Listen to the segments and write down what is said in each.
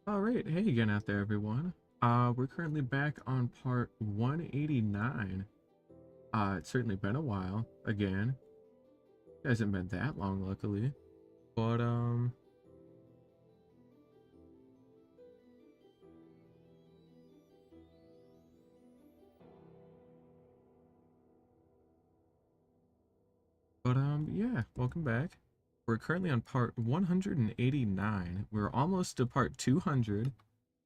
All right, hey again out there, everyone. We're currently back on part 189. It's certainly been a while. Again, it hasn't been that long, luckily. But yeah, welcome back. We're currently on part 189. We're almost to part 200.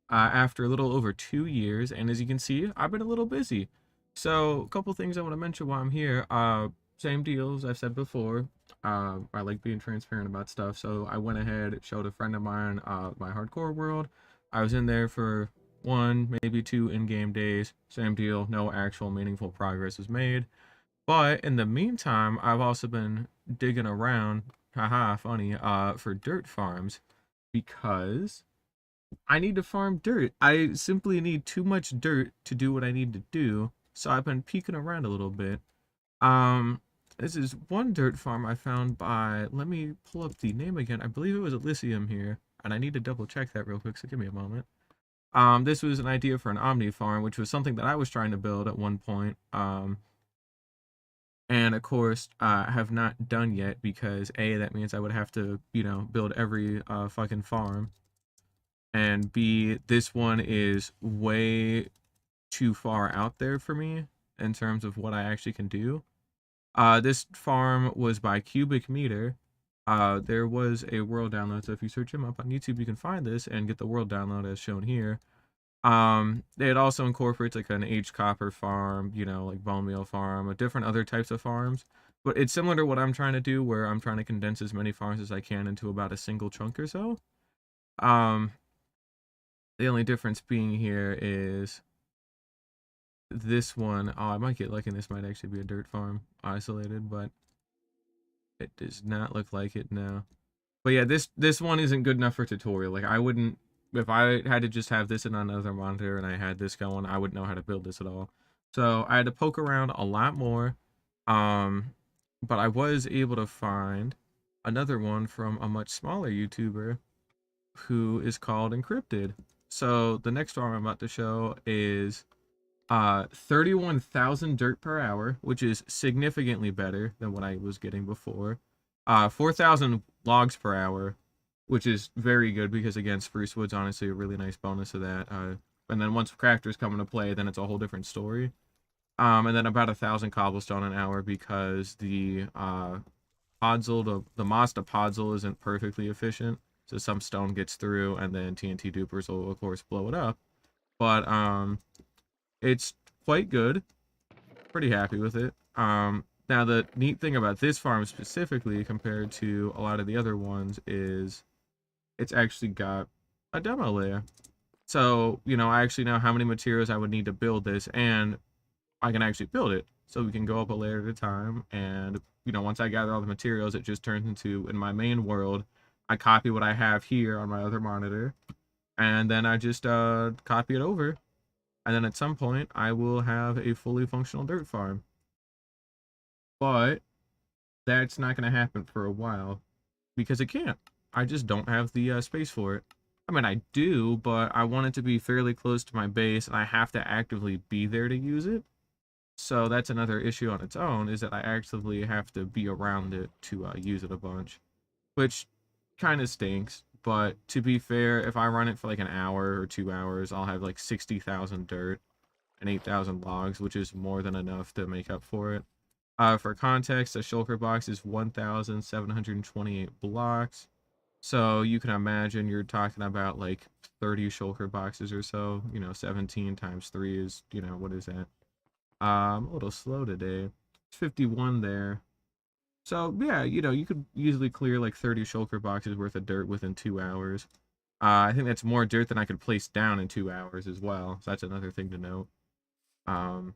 After a little over 2 years, and as you can see, I've been a little busy. So, a couple things I want to mention while I'm here. Same deal as I've said before. I like being transparent about stuff, so I went ahead, showed a friend of mine my hardcore world. I was in there for one, maybe two in-game days. Same deal, no actual meaningful progress was made. But in the meantime, I've also been digging around, haha, funny, for dirt farms because I need to farm dirt. I simply need too much dirt to do what I need to do. So I've been peeking around a little bit. Um, this is one dirt farm I found by, let me pull up the name again. I believe it was Elysium here, and I need to double check that real quick, so give me a moment. This was an idea for an Omni farm, which was something that I was trying to build at one point. And of course, have not done yet because A, that means I would have to, build every fucking farm, and B, this one is way too far out there for me in terms of what I actually can do. This farm was by cubic meter. There was a world download, so if you search him up on YouTube, you can find this and get the world download as shown here. It also incorporates like an aged copper farm, like bone meal farm, different other types of farms. But it's similar to what I'm trying to do, where I'm trying to condense as many farms as I can into about a single chunk or so. Um, the only difference being here is this one. Oh, I might get lucky and this might actually be a dirt farm isolated, but it does not look like it now. But yeah, this one isn't good enough for tutorial. Like I wouldn't, if I had to just have this in another monitor and I had this going, I wouldn't know how to build this at all. So I had to poke around a lot more. Um, but I was able to find another one from a much smaller YouTuber who is called Encrypted. So the next farm I'm about to show is 31,000 dirt per hour, which is significantly better than what I was getting before. 4,000 logs per hour, which is very good because again, spruce wood's honestly a really nice bonus of that. And then once crafters come into play, then it's a whole different story. And then about 1,000 cobblestone an hour because the the moss to podzol isn't perfectly efficient. So some stone gets through, and then TNT dupers will of course blow it up. But it's quite good. Pretty happy with it. Now the neat thing about this farm specifically compared to a lot of the other ones is it's actually got a demo layer. So, I actually know how many materials I would need to build this, and I can actually build it. So we can go up a layer at a time, and, once I gather all the materials, it just turns into, in my main world, I copy what I have here on my other monitor, and then I just copy it over, and then at some point, I will have a fully functional dirt farm. But that's not going to happen for a while because it can't. I just don't have the space for it. I mean, I do, but I want it to be fairly close to my base, and I have to actively be there to use it. So that's another issue on its own, is that I actively have to be around it to use it a bunch, which kind of stinks. But to be fair, if I run it for like an hour or 2 hours, I'll have like 60,000 dirt and 8,000 logs, which is more than enough to make up for it. For context, a shulker box is 1,728 blocks. So you can imagine you're talking about like 30 shulker boxes or so. 17 times 3 is, what is that? A little slow today. It's 51 there. So yeah, you could easily clear like 30 shulker boxes worth of dirt within 2 hours. I think that's more dirt than I could place down in 2 hours as well. So that's another thing to note. Um,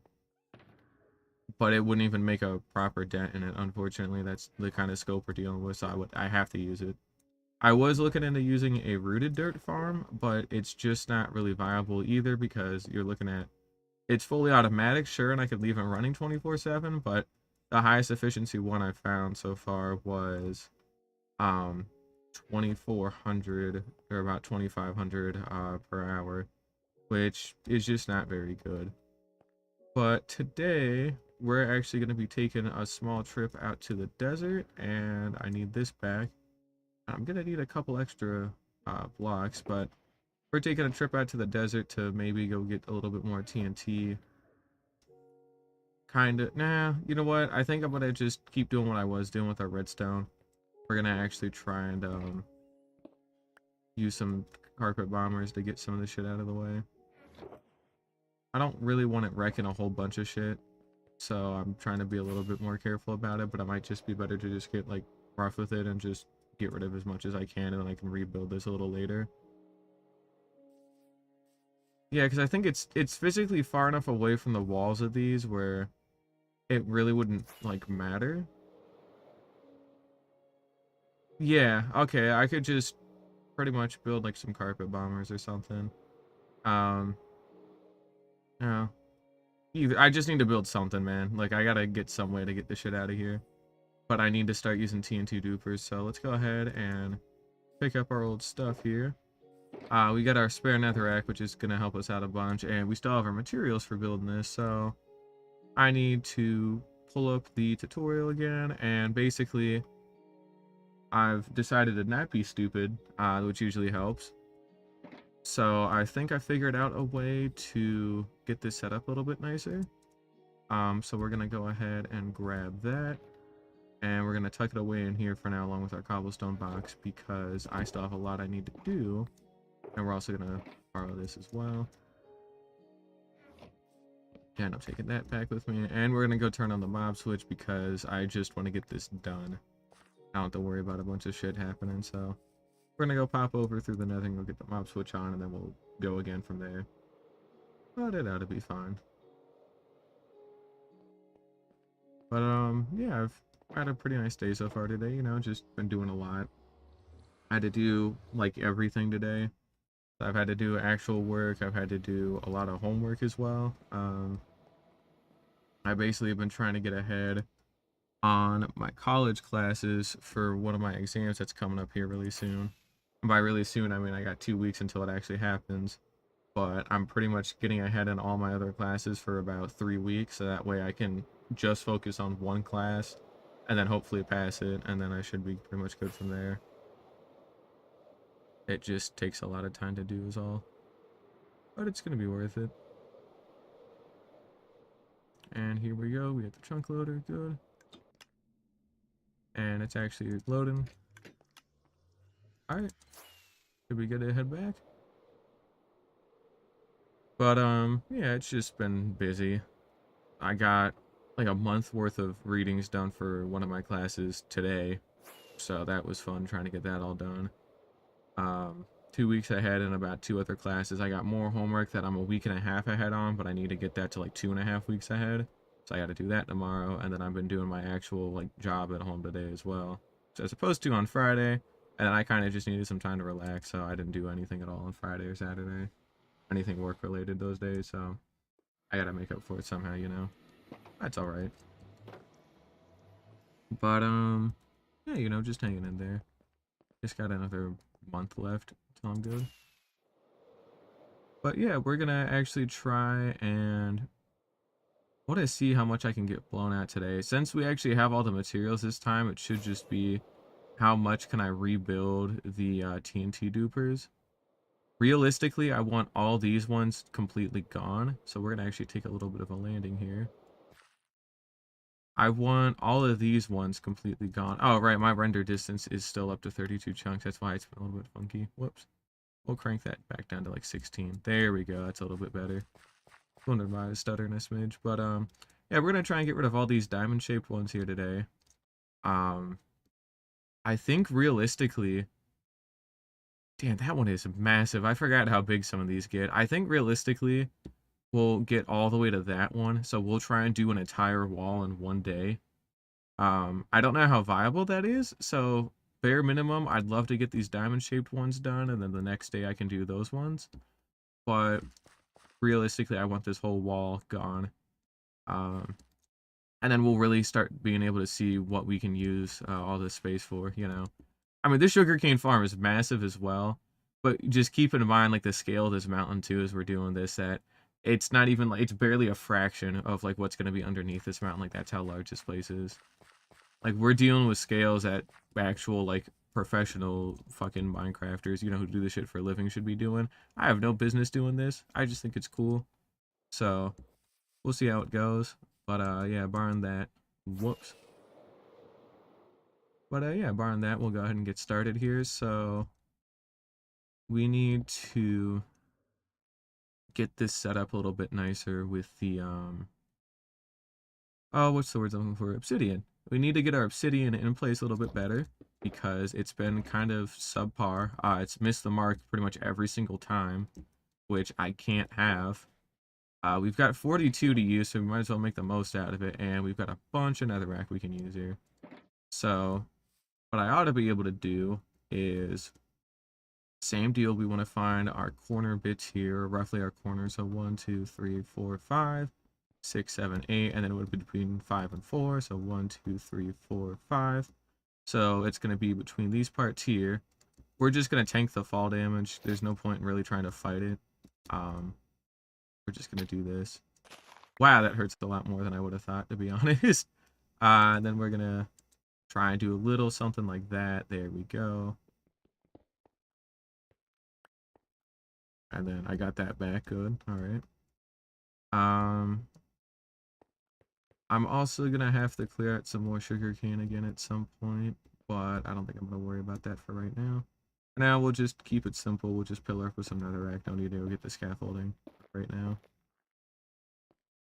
but it wouldn't even make a proper dent in it. Unfortunately, that's the kind of scope we're dealing with, so I have to use it. I was looking into using a rooted dirt farm, but it's just not really viable either because you're looking at it's fully automatic, sure, and I could leave it running 24/7, but the highest efficiency one I found so far was 2400 or about 2500 per hour, which is just not very good. But today we're actually going to be taking a small trip out to the desert, and I need this back. I'm going to need a couple extra blocks, but we're taking a trip out to the desert to maybe go get a little bit more TNT. Kinda, nah, you know what? I think I'm gonna just keep doing what I was doing with our redstone. We're gonna actually try and use some carpet bombers to get some of this shit out of the way. I don't really want it wrecking a whole bunch of shit, so I'm trying to be a little bit more careful about it, but it might just be better to just get like rough with it and just get rid of as much as I can, and then I can rebuild this a little later. Yeah, because I think it's physically far enough away from the walls of these where it really wouldn't like matter. Yeah, okay, I could just pretty much build like some carpet bombers or something. Um, yeah. I just need to build something, man. Like, I gotta get some way to get this shit out of here. But I need to start using TNT dupers, so let's go ahead and pick up our old stuff here. We got our spare netherrack, which is gonna help us out a bunch, and we still have our materials for building this, so I need to pull up the tutorial again, and basically I've decided to not be stupid, which usually helps. So I think I figured out a way to get this set up a little bit nicer. So we're gonna go ahead and grab that, and we're gonna tuck it away in here for now along with our cobblestone box, because I still have a lot I need to do. And we're also gonna borrow this as well. And I'm taking that back with me, and we're gonna go turn on the mob switch because I just want to get this done. I don't have to worry about a bunch of shit happening, so we're gonna go pop over through the nether and go get the mob switch on, and then we'll go again from there. But it ought to be fine. But yeah, I've had a pretty nice day so far today, you know, just been doing a lot. I had to do like everything today. I've had to do actual work, I've had to do a lot of homework as well. I basically have been trying to get ahead on my college classes for one of my exams that's coming up here really soon. And by really soon, I mean I got 2 weeks until it actually happens. But I'm pretty much getting ahead in all my other classes for about 3 weeks, so that way I can just focus on one class and then hopefully pass it, and then I should be pretty much good from there. It just takes a lot of time to do is all. But it's going to be worth it. And here we go. We have the chunk loader. Good. And it's actually loading. Alright. Should we get to head back? But, yeah, it's just been busy. I got like a month worth of readings done for one of my classes today. So that was fun trying to get that all done. 2 weeks ahead in about 2 other classes. I got more homework that I'm a week and a half ahead on, but I need to get that to like 2.5 weeks ahead. So I got to do that tomorrow, and then I've been doing my actual like job at home today as well. So as opposed to on Friday, and then I kind of just needed some time to relax, so I didn't do anything at all on Friday or Saturday, anything work related those days. So I got to make up for it somehow, you know. That's all right. But yeah, you know, just hanging in there. Just got another month left until I'm good. But yeah, we're gonna actually try and I want to see how much I can get blown out today. Since we actually have all the materials this time, it should just be how much can I rebuild the TNT dupers. Realistically, I want all these ones completely gone, so we're gonna actually take a little bit of a landing here. I want all of these ones completely gone. Oh, right, my render distance is still up to 32 chunks. That's why it's been a little bit funky. Whoops. We'll crank that back down to like 16. There we go. That's a little bit better. Wondered why I was stuttering a smidge. But, yeah, we're going to try and get rid of all these diamond-shaped ones here today. I think realistically... Damn, that one is massive. I forgot how big some of these get. I think realistically, we'll get all the way to that one. So we'll try and do an entire wall in one day. I don't know how viable that is. So bare minimum, I'd love to get these diamond-shaped ones done. And then the next day I can do those ones. But realistically, I want this whole wall gone. And then we'll really start being able to see what we can use all this space for, you know. I mean, this sugarcane farm is massive as well, but just keep in mind, like, the scale of this mountain, too, as we're doing this, that it's not even, like, it's barely a fraction of, like, what's going to be underneath this mountain. Like, that's how large this place is. Like, we're dealing with scales that actual, like, professional fucking Minecrafters, who do this shit for a living should be doing. I have no business doing this. I just think it's cool. So, we'll see how it goes. But, yeah, barring that, whoops. But, yeah, barring that, we'll go ahead and get started here. So, we need to get this set up a little bit nicer with the, oh, what's the words I'm looking for? Obsidian. We need to get our obsidian in place a little bit better because it's been kind of subpar. It's missed the mark pretty much every single time, which I can't have. We've got 42 to use, so we might as well make the most out of it, and we've got a bunch of netherrack we can use here. So, what I ought to be able to do is, same deal, we want to find our corner bits here, roughly our corners, so 1, 2, 3, 4, 5. 6, 7, 8, and then it would be between 5 and 4. So 1, 2, 3, 4, 5. So it's going to be between these parts here. We're just going to tank the fall damage. There's no point in really trying to fight it. We're just going to do this. Wow, that hurts a lot more than I would have thought, to be honest. And then we're going to try and do a little something like that. There we go. And then I got that back good. All right. I'm also going to have to clear out some more sugarcane again at some point, but I don't think I'm going to worry about that for right now. For now, we'll just keep it simple. We'll just pillar up with some netherrack. Don't need to go get the scaffolding right now.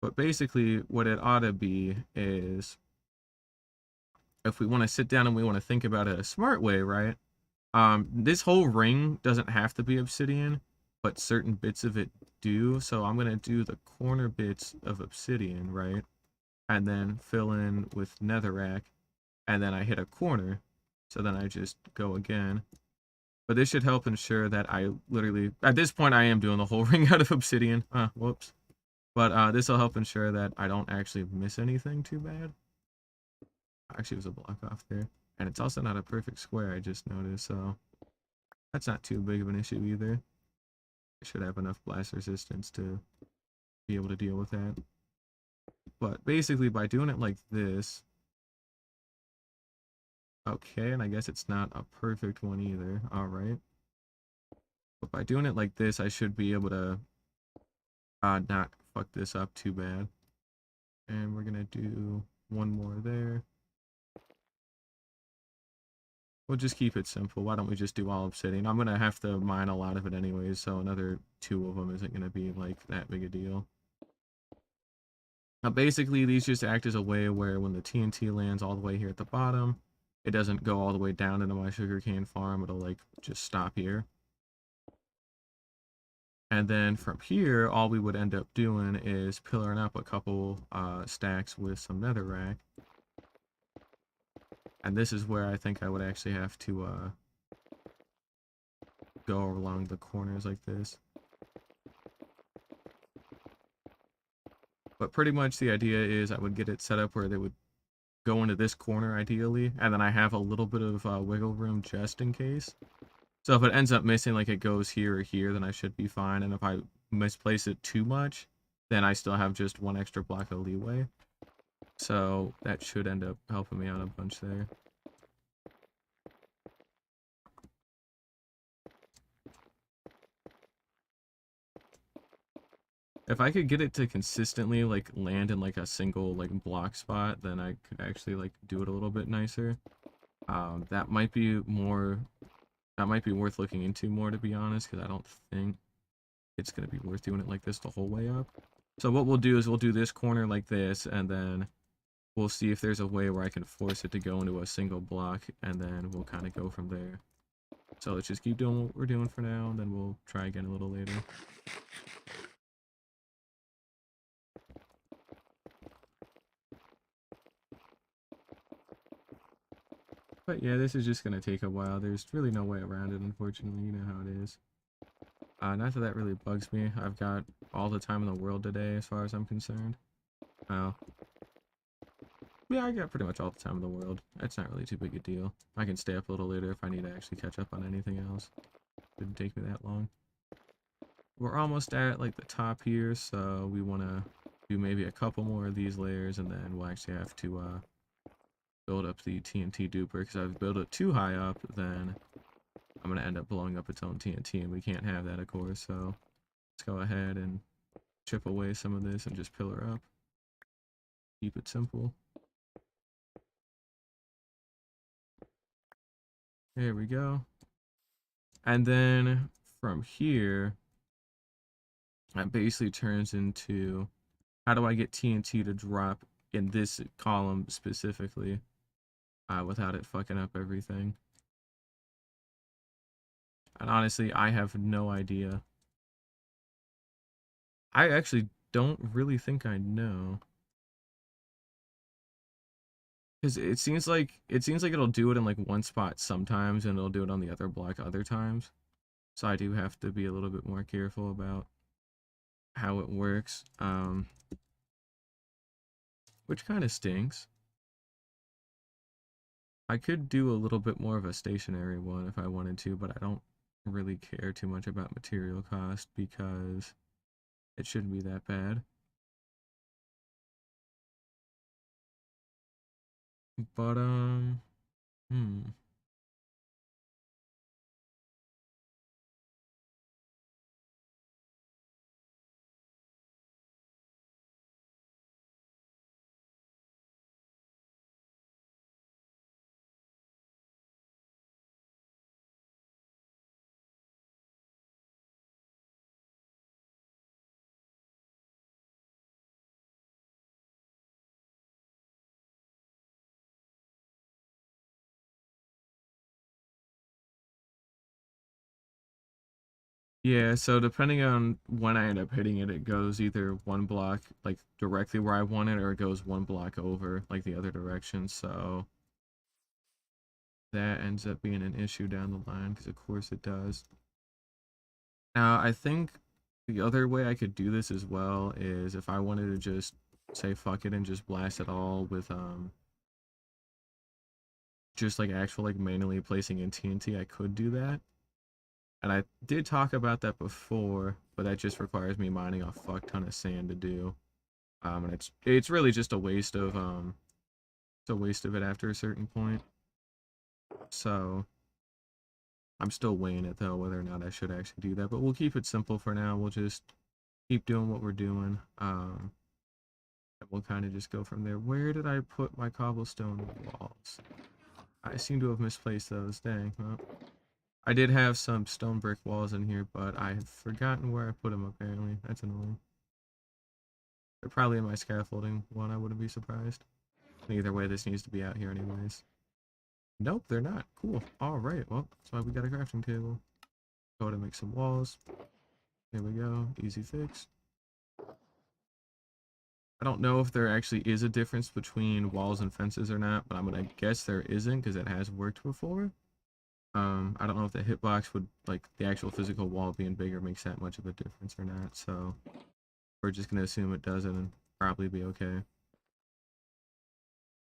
But basically, what it ought to be is, if we want to sit down and we want to think about it a smart way, right? This whole ring doesn't have to be obsidian, but certain bits of it do. So I'm going to do the corner bits of obsidian, right? And then fill in with netherrack, and then I hit a corner, so then I just go again. But this should help ensure that I literally, at this point I am doing the whole ring out of obsidian. Whoops. But this will help ensure that I don't actually miss anything too bad. Actually, it was a block off there. And it's also not a perfect square, I just noticed, so that's not too big of an issue either. I should have enough blast resistance to be able to deal with that. But basically, by doing it like this, okay, and I guess it's not a perfect one either. Alright. But by doing it like this, I should be able to not fuck this up too bad. And we're gonna do one more there. We'll just keep it simple. Why don't we just do all obsidian? I'm gonna have to mine a lot of it anyways, so another 2 of them isn't gonna be like that big a deal. Now basically, these just act as a way where when the TNT lands all the way here at the bottom, it doesn't go all the way down into my sugarcane farm. It'll like just stop here. And then from here, all we would end up doing is pillaring up a couple stacks with some netherrack. And this is where I think I would actually have to go along the corners like this. But pretty much the idea is I would get it set up where they would go into this corner ideally, and then I have a little bit of wiggle room just in case. So if it ends up missing, like it goes here or here, then I should be fine. And if I misplace it too much, then I still have just 1 extra block of leeway. So that should end up helping me out a bunch there. If I could get it to consistently like land in like a single like block spot, then I could actually like do it a little bit nicer. That might be worth looking into more, to be honest, because I don't think it's going to be worth doing it like this the whole way up. So what we'll do is we'll do this corner like this, and then we'll see if there's a way where I can force it to go into a single block, and then we'll kind of go from there. So let's just keep doing what we're doing for now, and then we'll try again a little later. But yeah, this is just going to take a while. There's really no way around it, unfortunately. You know how it is. Not that really bugs me. I've got all the time in the world today, as far as I'm concerned. Well, Yeah, I got pretty much all the time in the world. That's not really too big a deal. I can stay up a little later if I need to actually catch up on anything else. Didn't take me that long. We're almost at like the top here, so we want to do maybe a couple more of these layers, and then we'll actually have to build up the TNT duper, because if I build it too high up, then I'm going to end up blowing up its own TNT, and we can't have that, of course, so let's go ahead and chip away some of this and just pillar up. Keep it simple. There we go. And then from here, that basically turns into, how do I get TNT to drop in this column specifically without it fucking up everything? And honestly, I have no idea. I actually don't really think I know. Because it seems like it'll do it in like one spot sometimes, and it'll do it on the other block other times. So I do have to be a little bit more careful about how it works, which kind of stinks. I could do a little bit more of a stationary one if I wanted to, but I don't really care too much about material cost because it shouldn't be that bad. But hmm. Yeah, so depending on when I end up hitting it, it goes either one block, like directly where I want it, or it goes one block over, like the other direction. So that ends up being an issue down the line, because of course it does. Now, I think the other way I could do this as well is if I wanted to just say fuck it and just blast it all with just like actual like manually placing in TNT, I could do that. And I did talk about that before, but that just requires me mining a fuck ton of sand to do. And it's really just a waste of it's a waste of it after a certain point. So I'm still weighing it though, whether or not I should actually do that. But we'll keep it simple for now. We'll just keep doing what we're doing. And we'll kind of just go from there. Where did I put my cobblestone walls? I seem to have misplaced those. Dang. Well, I did have some stone brick walls in here, but I have forgotten where I put them apparently. That's annoying. They're probably in my scaffolding one, I wouldn't be surprised. Either way, this needs to be out here anyways. Nope, they're not. Cool. Alright, well, that's why we got a crafting table. Go to make some walls. There we go. Easy fix. I don't know if there actually is a difference between walls and fences or not, but I'm gonna guess there isn't because it has worked before. I don't know if the hitbox would, like, the actual physical wall being bigger makes that much of a difference or not, so we're just gonna assume it doesn't and probably be okay.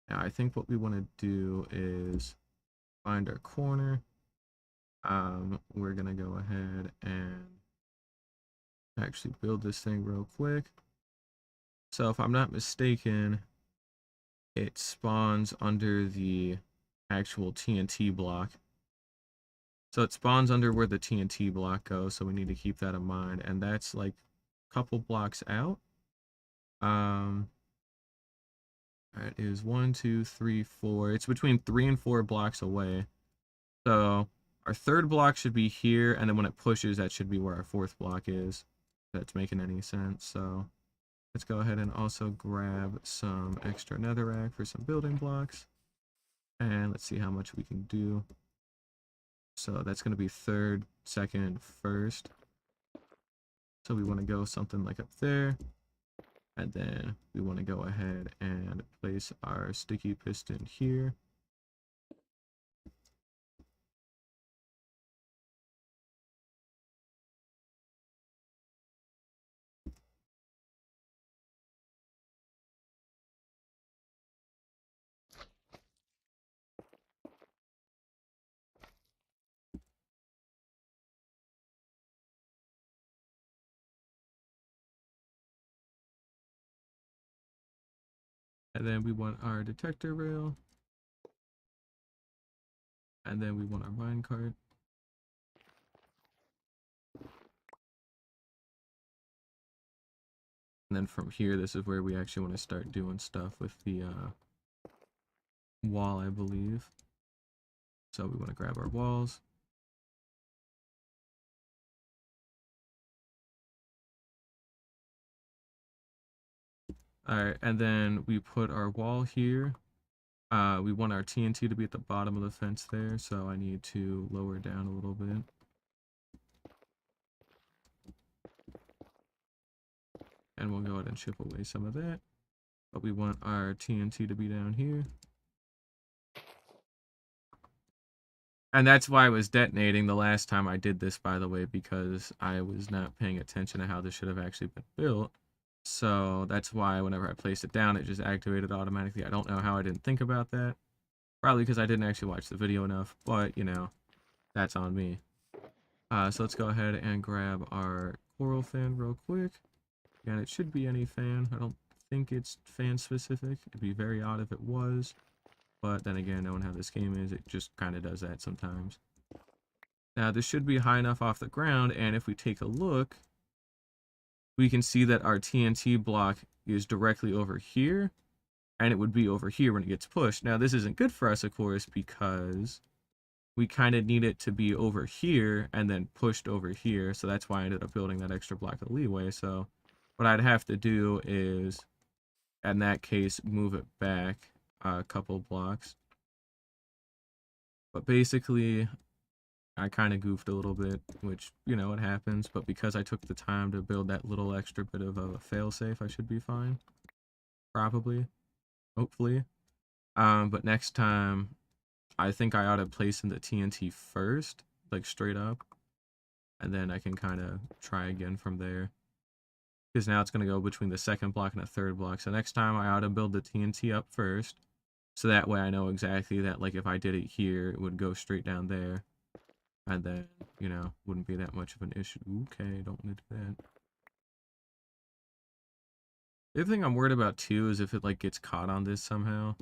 Now, I think what we want to do is find our corner. We're gonna go ahead and actually build this thing real quick. So if I'm not mistaken, it spawns under the actual TNT block. So it spawns under where the TNT block goes, so we need to keep that in mind. And that's like a couple blocks out. That is 1, 2, 3, 4. It's between 3 and 4 blocks away. So our third block should be here, and then when it pushes, that should be where our fourth block is. If that's making any sense. So let's go ahead and also grab some extra netherrack for some building blocks. And let's see how much we can do. So that's going to be third, second, first. So we want to go something like up there. And then we want to go ahead and place our sticky piston here. And then we want our detector rail. And then we want our minecart. And then from here, this is where we actually want to start doing stuff with the wall, I believe. So we want to grab our walls. Alright, and then we put our wall here. We want our TNT to be at the bottom of the fence there, so I need to lower it down a little bit. And we'll go ahead and chip away some of that. But we want our TNT to be down here. And that's why I was detonating the last time I did this, by the way, because I was not paying attention to how this should have actually been built. So that's why whenever I placed it down, it just activated automatically. I don't know how I didn't think about that. Probably because I didn't actually watch the video enough, but, you know, that's on me. So let's go ahead and grab our coral fan real quick. And it should be any fan. I don't think it's fan specific. It'd be very odd if it was. But then again, knowing how this game is, it just kind of does that sometimes. Now, this should be high enough off the ground, and if we take a look, we can see that our TNT block is directly over here, and it would be over here when it gets pushed. Now, this isn't good for us, of course, because we kind of need it to be over here and then pushed over here, so that's why I ended up building that extra block of leeway. So what I'd have to do is, in that case, move it back a couple blocks. But basically, I kind of goofed a little bit, which, you know, it happens. But because I took the time to build that little extra bit of a failsafe, I should be fine. Probably. Hopefully. But next time, I think I ought to place in the TNT first, like straight up. And then I can kind of try again from there. Because now it's going to go between the second block and the third block. So next time I ought to build the TNT up first. So that way I know exactly that, like, if I did it here, it would go straight down there. And then, you know, wouldn't be that much of an issue. Okay, don't want to do that. The other thing I'm worried about, too, is if it, like, gets caught on this somehow.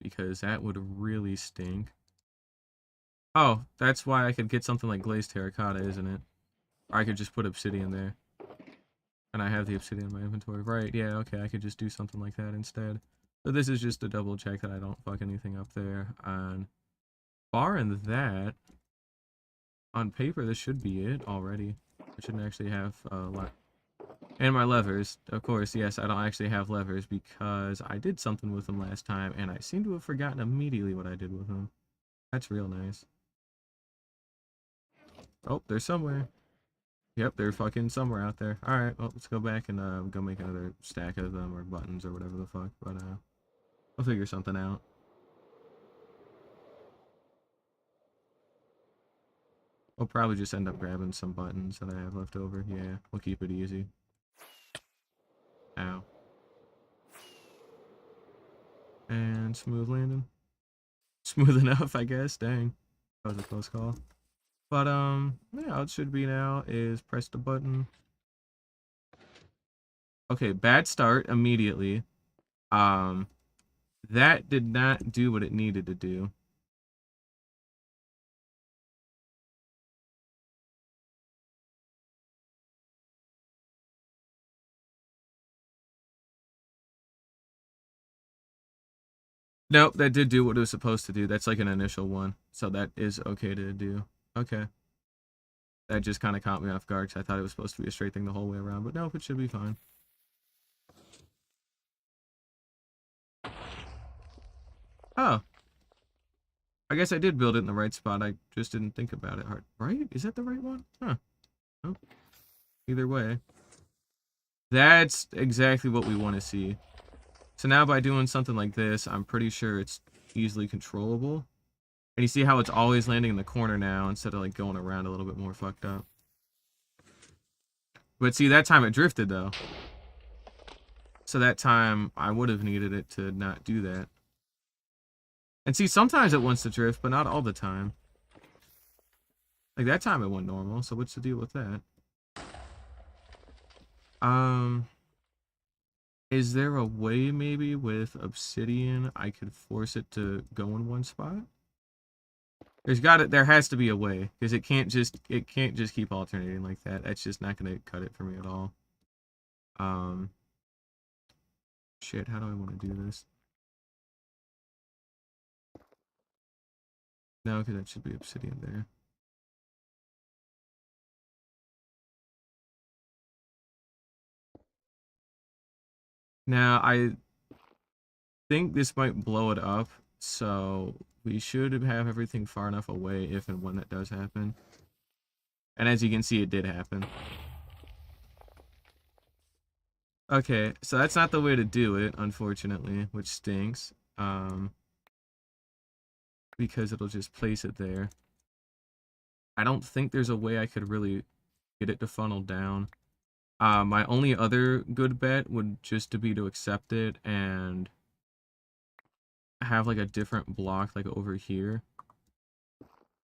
Because that would really stink. Oh, that's why I could get something like glazed terracotta, isn't it? Or I could just put obsidian there. And I have the obsidian in my inventory. Right, yeah, okay, I could just do something like that instead. So this is just to double check that I don't fuck anything up there. And barring that, on paper, this should be it already. I shouldn't actually have a lot. And my levers, of course, yes, I don't actually have levers because I did something with them last time, and I seem to have forgotten immediately what I did with them. That's real nice. Oh, they're somewhere. Yep, they're fucking somewhere out there. Alright, well, let's go back and go make another stack of them, or buttons, or whatever the fuck, but I'll figure something out. I'll probably just end up grabbing some buttons that I have left over. Yeah, we'll keep it easy. Ow. And smooth landing. Smooth enough, I guess. Dang. That was a close call. But, yeah, all it should be now is press the button. Okay, bad start immediately. That did not do what it needed to do. Nope, that did do what it was supposed to do. That's like an initial one. So that is okay to do. Okay. That just kind of caught me off guard because I thought it was supposed to be a straight thing the whole way around. But nope, it should be fine. Oh. I guess I did build it in the right spot. I just didn't think about it hard. Right? Is that the right one? Huh. Oh. Either way. That's exactly what we want to see. So now by doing something like this, I'm pretty sure it's easily controllable. And you see how it's always landing in the corner now instead of like going around a little bit more fucked up. But see, that time it drifted though. So that time I would have needed it to not do that. And see, sometimes it wants to drift, but not all the time. Like that time it went normal, so what's the deal with that? Is there a way maybe with obsidian I could force it to go in one spot? There has to be a way, because it can't just keep alternating like that. That's just not gonna cut it for me at all. Um Shit, how do I want to do this? No, because that should be obsidian there. Now, I think this might blow it up, so we should have everything far enough away if and when that does happen. And as you can see, it did happen. Okay, so that's not the way to do it, unfortunately, which stinks. Because it'll just place it there. I don't think there's a way I could really get it to funnel down. My only other good bet would just to be to accept it and have like a different block like over here.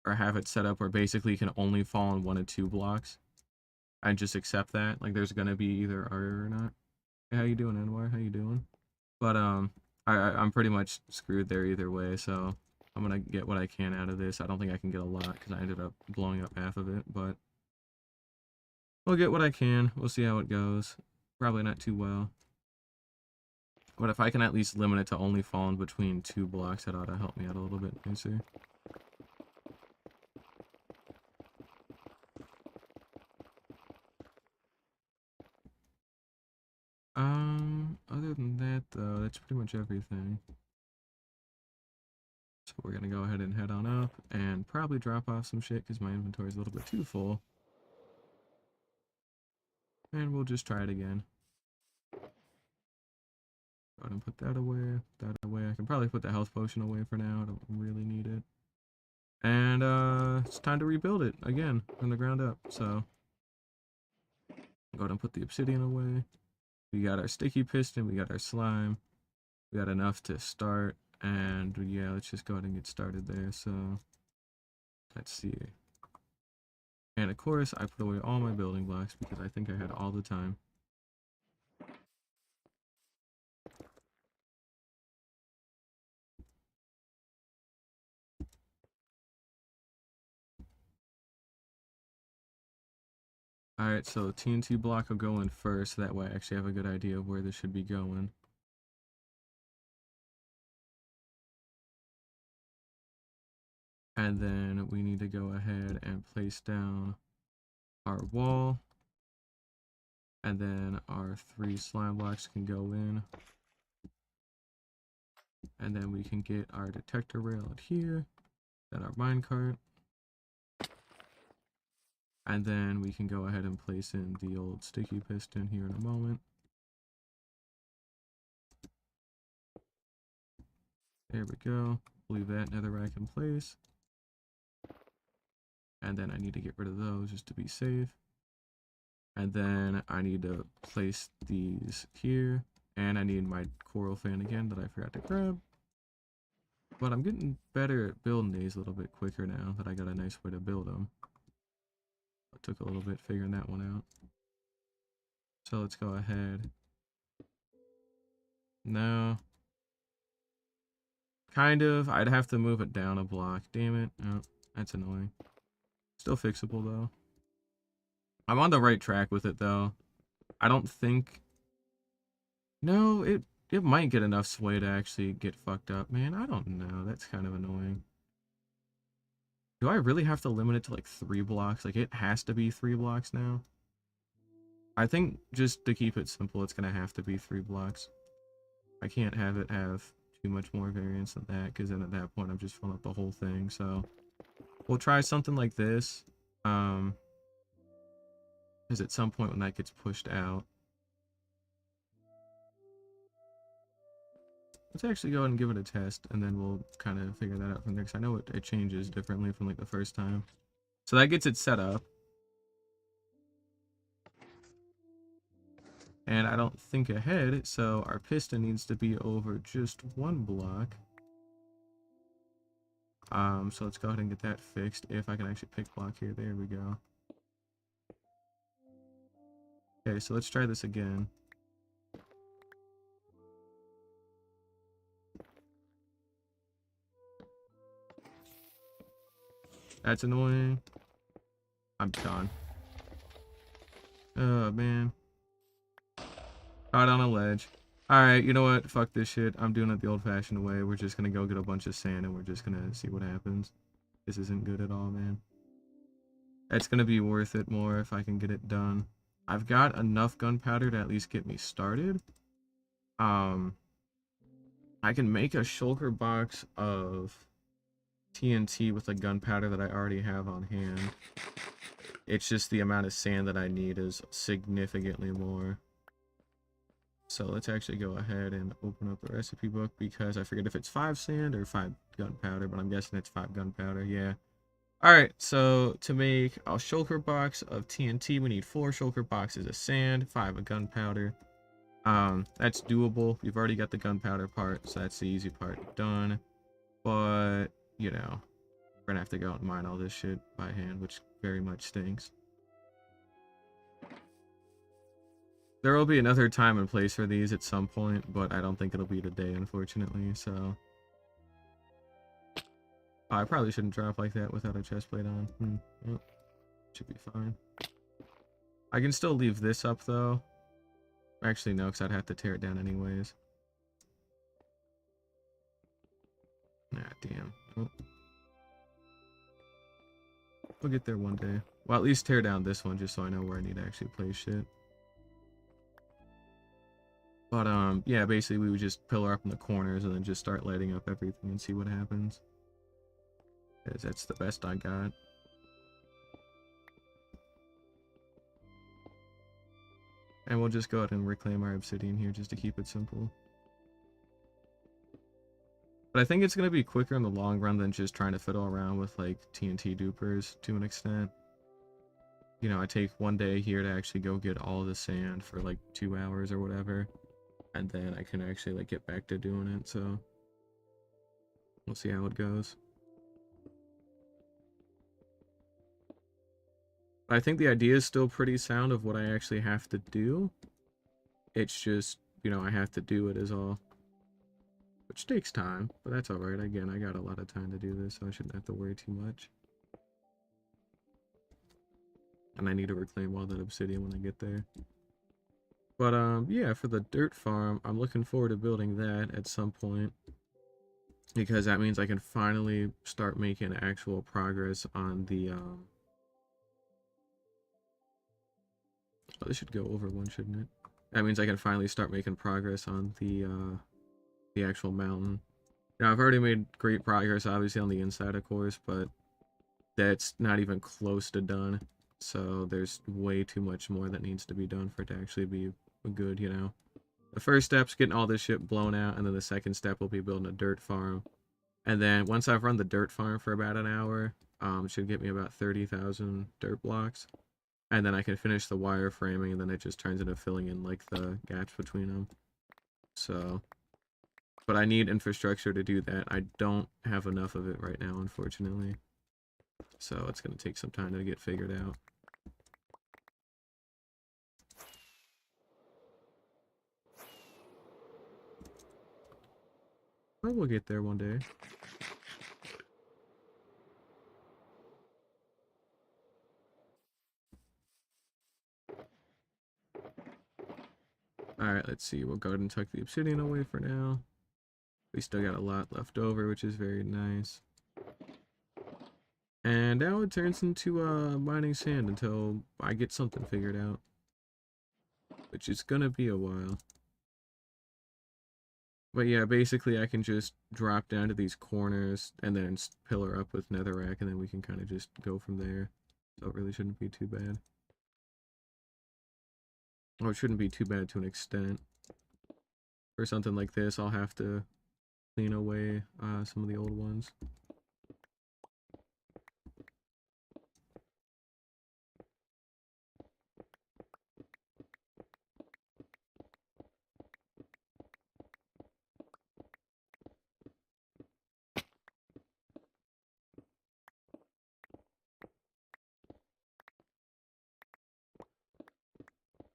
Or have it set up where basically you can only fall on 1 of 2 blocks. And just accept that. Like there's gonna be either or not. Hey, how you doing, Anwar? How you doing? But I'm pretty much screwed there either way, so I'm gonna get what I can out of this. I don't think I can get a lot because I ended up blowing up half of it, but we'll get what I can. We'll see how it goes. Probably not too well. But if I can at least limit it to only falling between 2 blocks, that ought to help me out a little bit. Let me see. Other than that, though, that's pretty much everything. So we're gonna go ahead and head on up and probably drop off some shit because my inventory is a little bit too full. And we'll just try it again. Go ahead and put that away, that away. I can probably put the health potion away for now. I don't really need it. And it's time to rebuild it again from the ground up. So go ahead and put the obsidian away. We got our sticky piston, we got our slime, we got enough to start, and yeah, let's just go ahead and get started there. So let's see. And of course, I put away all my building blocks because I think I had all the time. Alright, so TNT block will go in first, so that way I actually have a good idea of where this should be going. And then we need to go ahead and place down our wall. And then our 3 slime blocks can go in. And then we can get our detector rail out here. Then our minecart. And then we can go ahead and place in the old sticky piston here in a moment. There we go. Leave that netherrack in place. And then I need to get rid of those just to be safe. And then I need to place these here. And I need my coral fan again that I forgot to grab. But I'm getting better at building these a little bit quicker now that I got a nice way to build them. It took a little bit figuring that one out. So let's go ahead. No. Kind of. I'd have to move it down a block. Damn it. Oh, that's annoying. Still fixable though. I'm on the right track with it though. I don't think... No, it might get enough sway to actually get fucked up. Man, I don't know. That's kind of annoying. Do I really have to limit it to like 3 blocks? Like it has to be 3 blocks now? I think just to keep it simple, it's gonna have to be 3 blocks. I can't have it have too much more variance than that, because then at that point I'm just filling up the whole thing. So we'll try something like this. Because at some point when that gets pushed out, let's actually go ahead and give it a test, and then we'll kind of figure that out from there, because I know it changes differently from like the first time. So that gets it set up. And I don't think ahead, so our piston needs to be over just 1 block. So let's go ahead and get that fixed. If I can actually pick block here, there we go. Okay, so let's try this again. That's annoying. I'm done. Oh, man. Caught on a ledge. Alright, you know what? Fuck this shit. I'm doing it the old-fashioned way. We're just gonna go get a bunch of sand and we're just gonna see what happens. This isn't good at all, man. It's gonna be worth it more if I can get it done. I've got enough gunpowder to at least get me started. I can make a shulker box of TNT with the gunpowder that I already have on hand. It's just the amount of sand that I need is significantly more. So let's actually go ahead and open up the recipe book because I forget if it's 5 sand or 5 gunpowder, but I'm guessing it's 5 gunpowder, yeah. Alright, so to make a shulker box of TNT, we need 4 shulker boxes of sand, 5 of gunpowder. That's doable. We've already got the gunpowder part, so that's the easy part done. But, you know, we're gonna have to go out and mine all this shit by hand, which very much stinks. There will be another time and place for these at some point, but I don't think it'll be today, unfortunately, so... I probably shouldn't drop like that without a chest plate on. Well, should be fine. I can still leave this up, though. Actually, no, because I'd have to tear it down anyways. Ah, damn. Oh. We'll get there one day. Well, at least tear down this one, just so I know where I need to actually place shit. But, yeah, basically we would just pillar up in the corners and then just start lighting up everything and see what happens. Because that's the best I got. And we'll just go ahead and reclaim our obsidian here just to keep it simple. But I think it's going to be quicker in the long run than just trying to fiddle around with, like, TNT dupers to an extent. You know, I take one day here to actually go get all the sand for, like, 2 hours or whatever. And then I can actually, like, get back to doing it, so... We'll see how it goes. I think the idea is still pretty sound of what I actually have to do. It's just, you know, I have to do it is all. Which takes time, but that's alright. Again, I got a lot of time to do this, so I shouldn't have to worry too much. And I need to reclaim all that obsidian when I get there. But, yeah, for the dirt farm, I'm looking forward to building that at some point. Because that means I can finally start making actual progress on the, Oh, this should go over one, shouldn't it? That means I can finally start making progress on the actual mountain. Now, I've already made great progress, obviously, on the inside, of course, but that's not even close to done. So there's way too much more that needs to be done for it to actually be good, you know. The first step's getting all this shit blown out, and then the second step will be building a dirt farm. And then once I've run the dirt farm for about an hour, it should get me about 30,000 dirt blocks. And then I can finish the wireframing, and then it just turns into filling in, like, the gaps between them. So... But I need infrastructure to do that. I don't have enough of it right now, unfortunately. So it's going to take some time to get figured out. But we'll get there one day. Alright, let's see. We'll go ahead and tuck the obsidian away for now. We still got a lot left over, which is very nice. And now it turns into mining sand until I get something figured out. Which is gonna be a while. But yeah, basically I can just drop down to these corners and then pillar up with netherrack, and then we can kind of just go from there. So it really shouldn't be too bad. Or it shouldn't be too bad to an extent. For something like this, I'll have to clean away some of the old ones.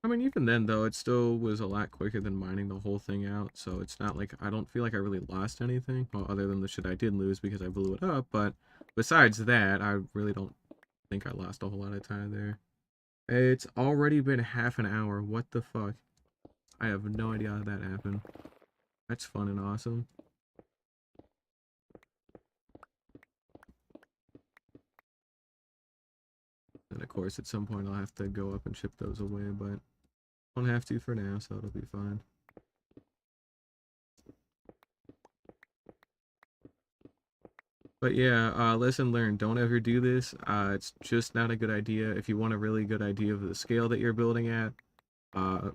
I mean, even then, though, it still was a lot quicker than mining the whole thing out, so it's not like, I don't feel like I really lost anything, well, other than the shit I did lose because I blew it up, but besides that, I really don't think I lost a whole lot of time there. It's already been half an hour. What the fuck? I have no idea how that happened. That's fun and awesome. And of course, at some point I'll have to go up and ship those away, but don't have to for now, so it'll be fine. But yeah, lesson learned. Don't ever do this. It's just not a good idea. If you want a really good idea of the scale that you're building at, uh,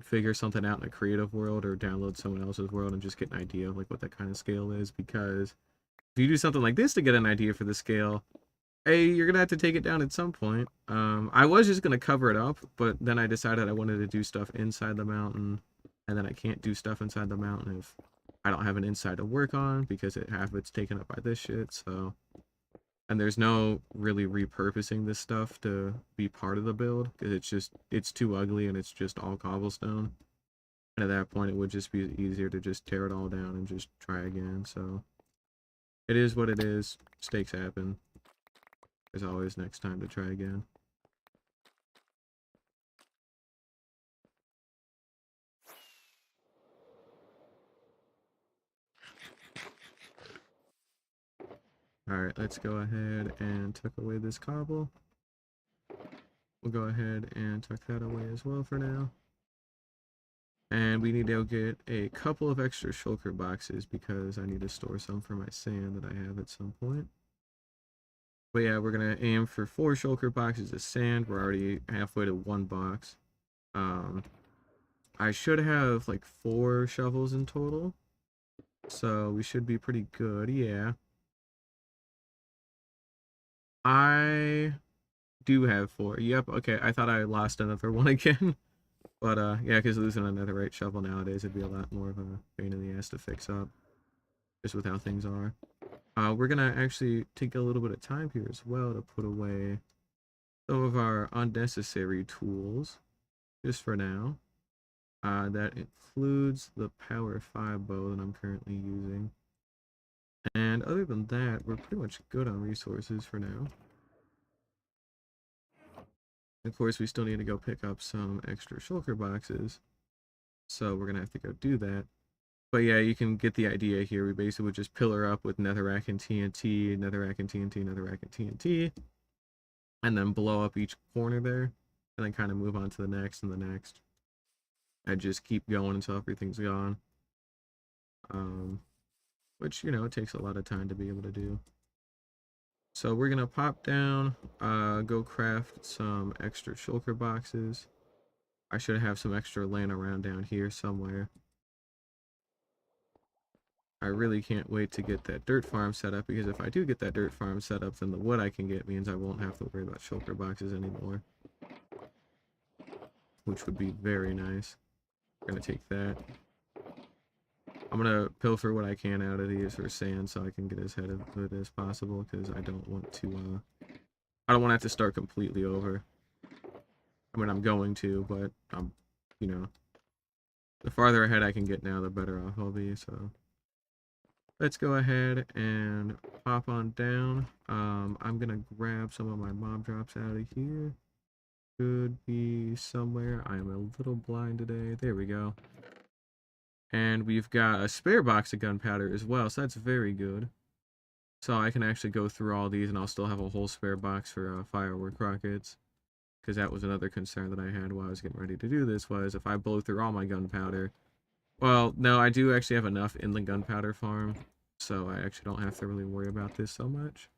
figure something out in a creative world or download someone else's world and just get an idea of like what that kind of scale is. Because if you do something like this to get an idea for the scale, hey, you're gonna have to take it down at some point. I was just gonna cover it up, but then I decided I wanted to do stuff inside the mountain, and then I can't do stuff inside the mountain if I don't have an inside to work on because half of it's taken up by this shit. So, and there's no really repurposing this stuff to be part of the build because it's too ugly and it's just all cobblestone. And at that point, it would just be easier to just tear it all down and just try again. So, it is what it is. Mistakes happen. There's always next time to try again. Alright, let's go ahead and tuck away this cobble. We'll go ahead and tuck that away as well for now. And we need to get a couple of extra shulker boxes because I need to store some for my sand that I have at some point. But yeah, we're going to aim for 4 shulker boxes of sand. We're already halfway to 1 box. I should have like 4 shovels in total. So we should be pretty good, yeah. I do have 4. Yep, okay, I thought I lost another one again. But, yeah, because losing another right shovel nowadays would be a lot more of a pain in the ass to fix up. Just with how things are. We're gonna actually take a little bit of time here as well to put away some of our unnecessary tools. Just for now. That includes the Power 5 bow that I'm currently using. And other than that, we're pretty much good on resources for now. Of course, we still need to go pick up some extra shulker boxes. So we're going to have to go do that. But yeah, you can get the idea here. We basically would just pillar up with netherrack and TNT, netherrack and TNT, netherrack and TNT. And then blow up each corner there. And then kind of move on to the next and the next. And just keep going until everything's gone. Which, you know, it takes a lot of time to be able to do. So we're gonna pop down, go craft some extra shulker boxes. I should have some extra laying around down here somewhere. I really can't wait to get that dirt farm set up because if I do get that dirt farm set up, then the wood I can get means I won't have to worry about shulker boxes anymore. Which would be very nice. I'm gonna take that. I'm gonna pilfer what I can out of these for sand so I can get as ahead of it as possible because I don't want to have to start completely over. I mean, I'm going to, but I'm, you know, the farther ahead I can get now, the better off I'll be, so. Let's go ahead and pop on down. I'm gonna grab some of my mob drops out of here. Could be somewhere. I am a little blind today. There we go. And we've got a spare box of gunpowder as well, so that's very good. So I can actually go through all these and I'll still have a whole spare box for firework rockets. Because that was another concern that I had while I was getting ready to do this, was if I blow through all my gunpowder. Well, no, I do actually have enough in the gunpowder farm, so I actually don't have to really worry about this so much.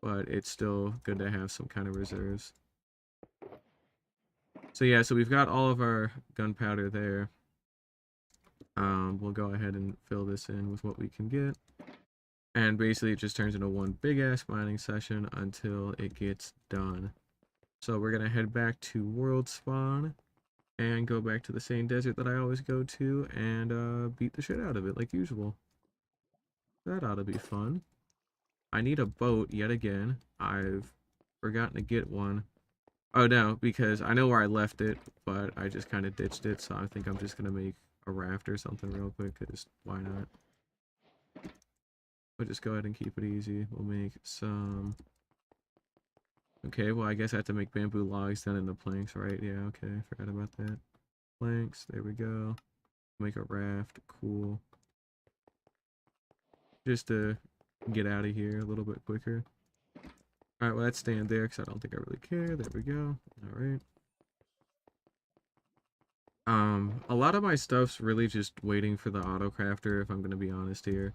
But it's still good to have some kind of reserves. So yeah, so we've got all of our gunpowder there. We'll go ahead and fill this in with what we can get. And basically it just turns into one big ass mining session until it gets done. So we're gonna head back to world spawn and go back to the same desert that I always go to and beat the shit out of it like usual. That ought to be fun. I need a boat yet again. I've forgotten to get one. Oh no, because I know where I left it, but I just kind of ditched it, so I think I'm just gonna make a raft or something real quick, because why not? We'll just go ahead and keep it easy. We'll make some... Okay, well, I guess I have to make bamboo logs then in the planks, right? Yeah, okay, forgot about that. Planks, there we go. Make a raft, cool. Just to get out of here a little bit quicker. Alright, well, that's staying there because I don't think I really care. There we go. Alright. A lot of my stuff's really just waiting for the auto crafter, if I'm gonna be honest here.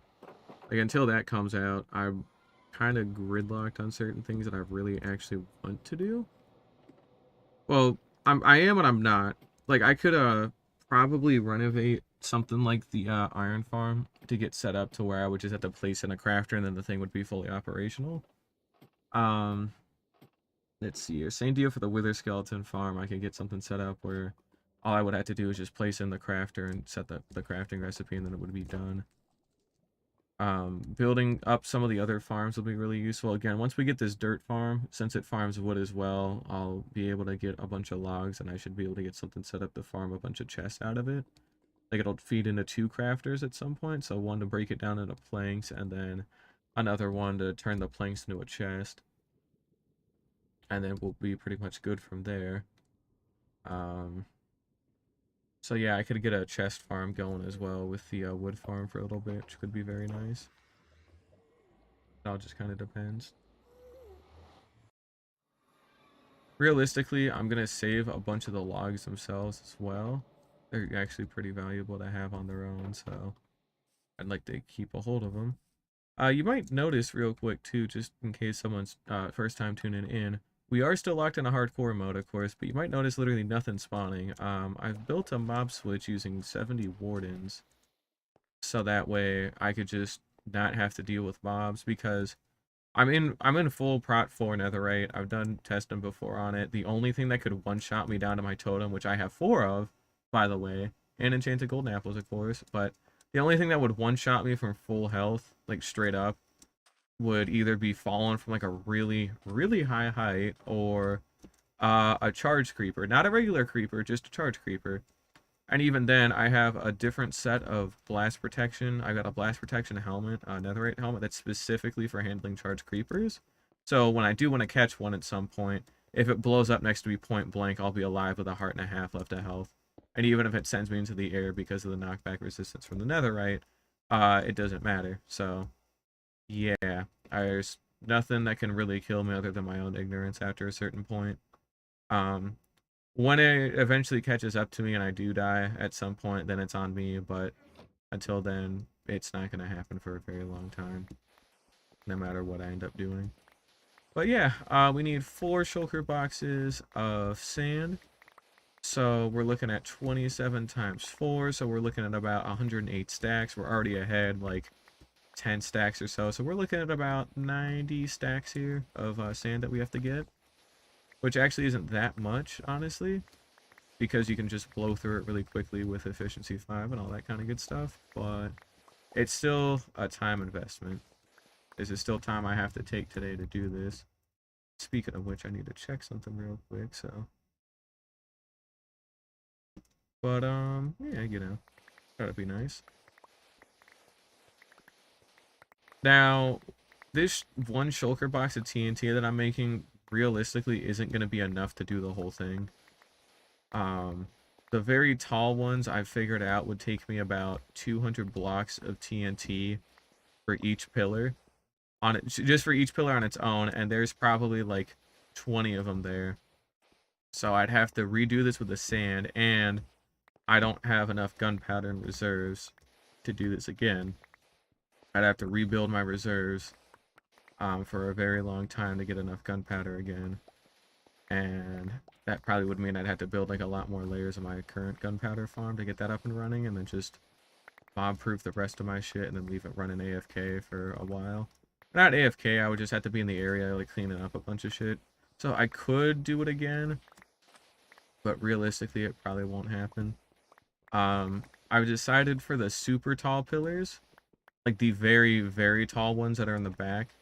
Like, until that comes out, I'm kind of gridlocked on certain things that I really actually want to do. Well, I am and I'm not. Like, I could probably renovate something like the iron farm to get set up to where I would just have to place in a crafter and then the thing would be fully operational. Um, let's see here. Same deal for the wither skeleton farm. I could get something set up where all I would have to do is just place in the crafter and set the crafting recipe and then it would be done. Building up some of the other farms will be really useful. Again, once we get this dirt farm, since it farms wood as well, I'll be able to get a bunch of logs and I should be able to get something set up to farm a bunch of chests out of it. Like, it'll feed into 2 crafters at some point, so one to break it down into planks and then another one to turn the planks into a chest. And then we'll be pretty much good from there. So yeah, I could get a chest farm going as well with the wood farm for a little bit, which could be very nice. It all just kind of depends. Realistically, I'm going to save a bunch of the logs themselves as well. They're actually pretty valuable to have on their own, so I'd like to keep a hold of them. You might notice real quick too, just in case someone's first time tuning in, we are still locked in a hardcore mode, of course, but you might notice literally nothing spawning. I've built a mob switch using 70 wardens, so that way I could just not have to deal with mobs, because I'm in full prot 4 netherite. I've done testing before on it. The only thing that could one-shot me down to my totem, which I have 4 of, by the way, and enchanted golden apples, of course, but the only thing that would one-shot me from full health, like straight up, would either be falling from like a really, really high height, or a charge creeper. Not a regular creeper, just a charge creeper. And even then, I have a different set of blast protection. I've got a blast protection helmet, a netherite helmet, that's specifically for handling charged creepers. So when I do want to catch one at some point, if it blows up next to me point blank, I'll be alive with a heart and a half left of health. And even if it sends me into the air because of the knockback resistance from the netherite, it doesn't matter. So, yeah, there's nothing that can really kill me other than my own ignorance after a certain point. When it eventually catches up to me and I do die at some point, then it's on me, but until then, it's not going to happen for a very long time, no matter what I end up doing. But yeah, we need 4 shulker boxes of sand. So we're looking at 27 times 4, so we're looking at about 108 stacks. We're already ahead, like 10 stacks or so. So we're looking at about 90 stacks here of sand that we have to get, which actually isn't that much, honestly, because you can just blow through it really quickly with efficiency 5 and all that kind of good stuff. But it's still a time investment. This is still time I have to take today to do this. Speaking of which, I need to check something real quick, so. But, yeah, you know, that'd be nice. Now, this one shulker box of TNT that I'm making realistically isn't going to be enough to do the whole thing. The very tall ones I've figured out would take me about 200 blocks of TNT for each pillar. On it, just for each pillar on its own, and there's probably like 20 of them there. So I'd have to redo this with the sand, and I don't have enough gunpowder in reserves to do this again. I'd have to rebuild my reserves for a very long time to get enough gunpowder again. And that probably would mean I'd have to build like a lot more layers of my current gunpowder farm to get that up and running, and then just bomb-proof the rest of my shit and then leave it running AFK for a while. Not AFK, I would just have to be in the area like cleaning up a bunch of shit. So I could do it again, but realistically it probably won't happen. I've decided for the super tall pillars, like the very, very tall ones that are in the back,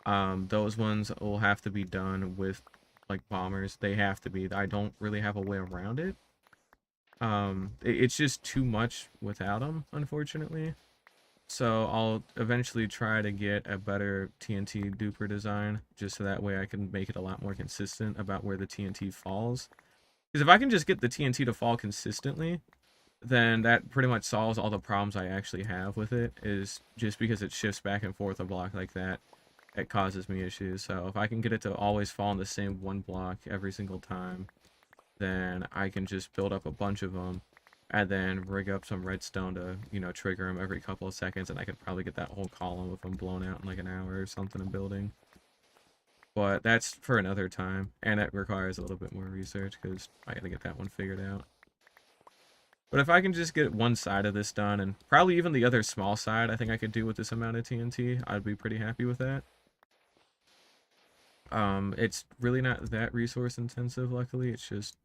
those ones will have to be done with like bombers. They have to be. I don't really have a way around it. It's just too much without them, unfortunately. So I'll eventually try to get a better TNT duper design, just so that way I can make it a lot more consistent about where the TNT falls. Because if I can just get the TNT to fall consistently, then that pretty much solves all the problems I actually have with it, is just because it shifts back and forth a block like that, it causes me issues. So if I can get it to always fall in the same one block every single time, then I can just build up a bunch of them and then rig up some redstone to, trigger them every couple of seconds, and I could probably get that whole column of them blown out in like an hour or something in building. But that's for another time, and it requires a little bit more research because I gotta get that one figured out. But if I can just get one side of this done, and probably even the other small side I think I could do with this amount of TNT, I'd be pretty happy with that. It's really not that resource intensive, luckily. It's just,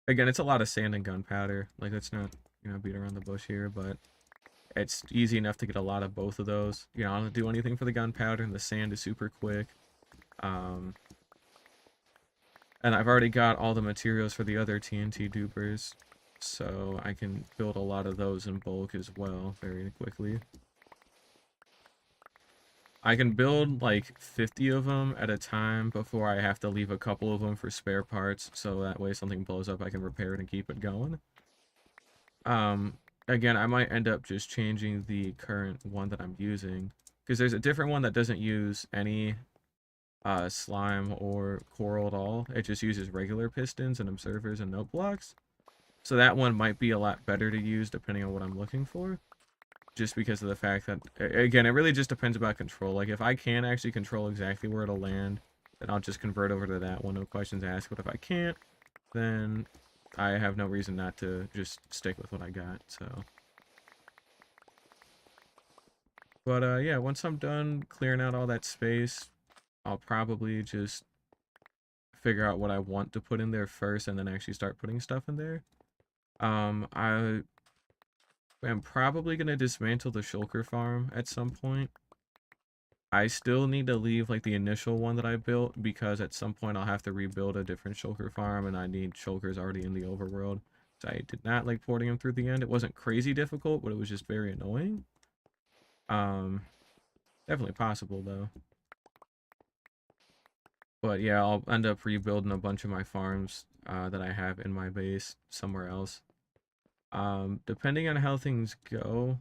again, it's a lot of sand and gunpowder. Like, let's not, beat around the bush here, but it's easy enough to get a lot of both of those. I don't do anything for the gunpowder, and the sand is super quick. Um, and I've already got all the materials for the other TNT dupers, so I can build a lot of those in bulk as well very quickly. I can build like 50 of them at a time before I have to leave a couple of them for spare parts, so that way something blows up I can repair it and keep it going. Again, I might end up just changing the current one that I'm using, because there's a different one that doesn't use any slime or coral at all. It just uses regular pistons and observers and note blocks. So that one might be a lot better to use depending on what I'm looking for. Just because of the fact that, again, it really just depends about control. Like, if I can actually control exactly where it'll land, then I'll just convert over to that one, no questions asked. But if I can't, then I have no reason not to just stick with what I got, so. But, yeah, once I'm done clearing out all that space, I'll probably just figure out what I want to put in there first and then actually start putting stuff in there. I am probably going to dismantle the shulker farm at some point. I still need to leave like the initial one that I built, because at some point I'll have to rebuild a different shulker farm, and I need shulkers already in the overworld. So I did not like porting them through the end. It wasn't crazy difficult, but it was just very annoying. Um, Definitely possible though. But yeah, I'll end up rebuilding a bunch of my farms that I have in my base somewhere else. Depending on how things go,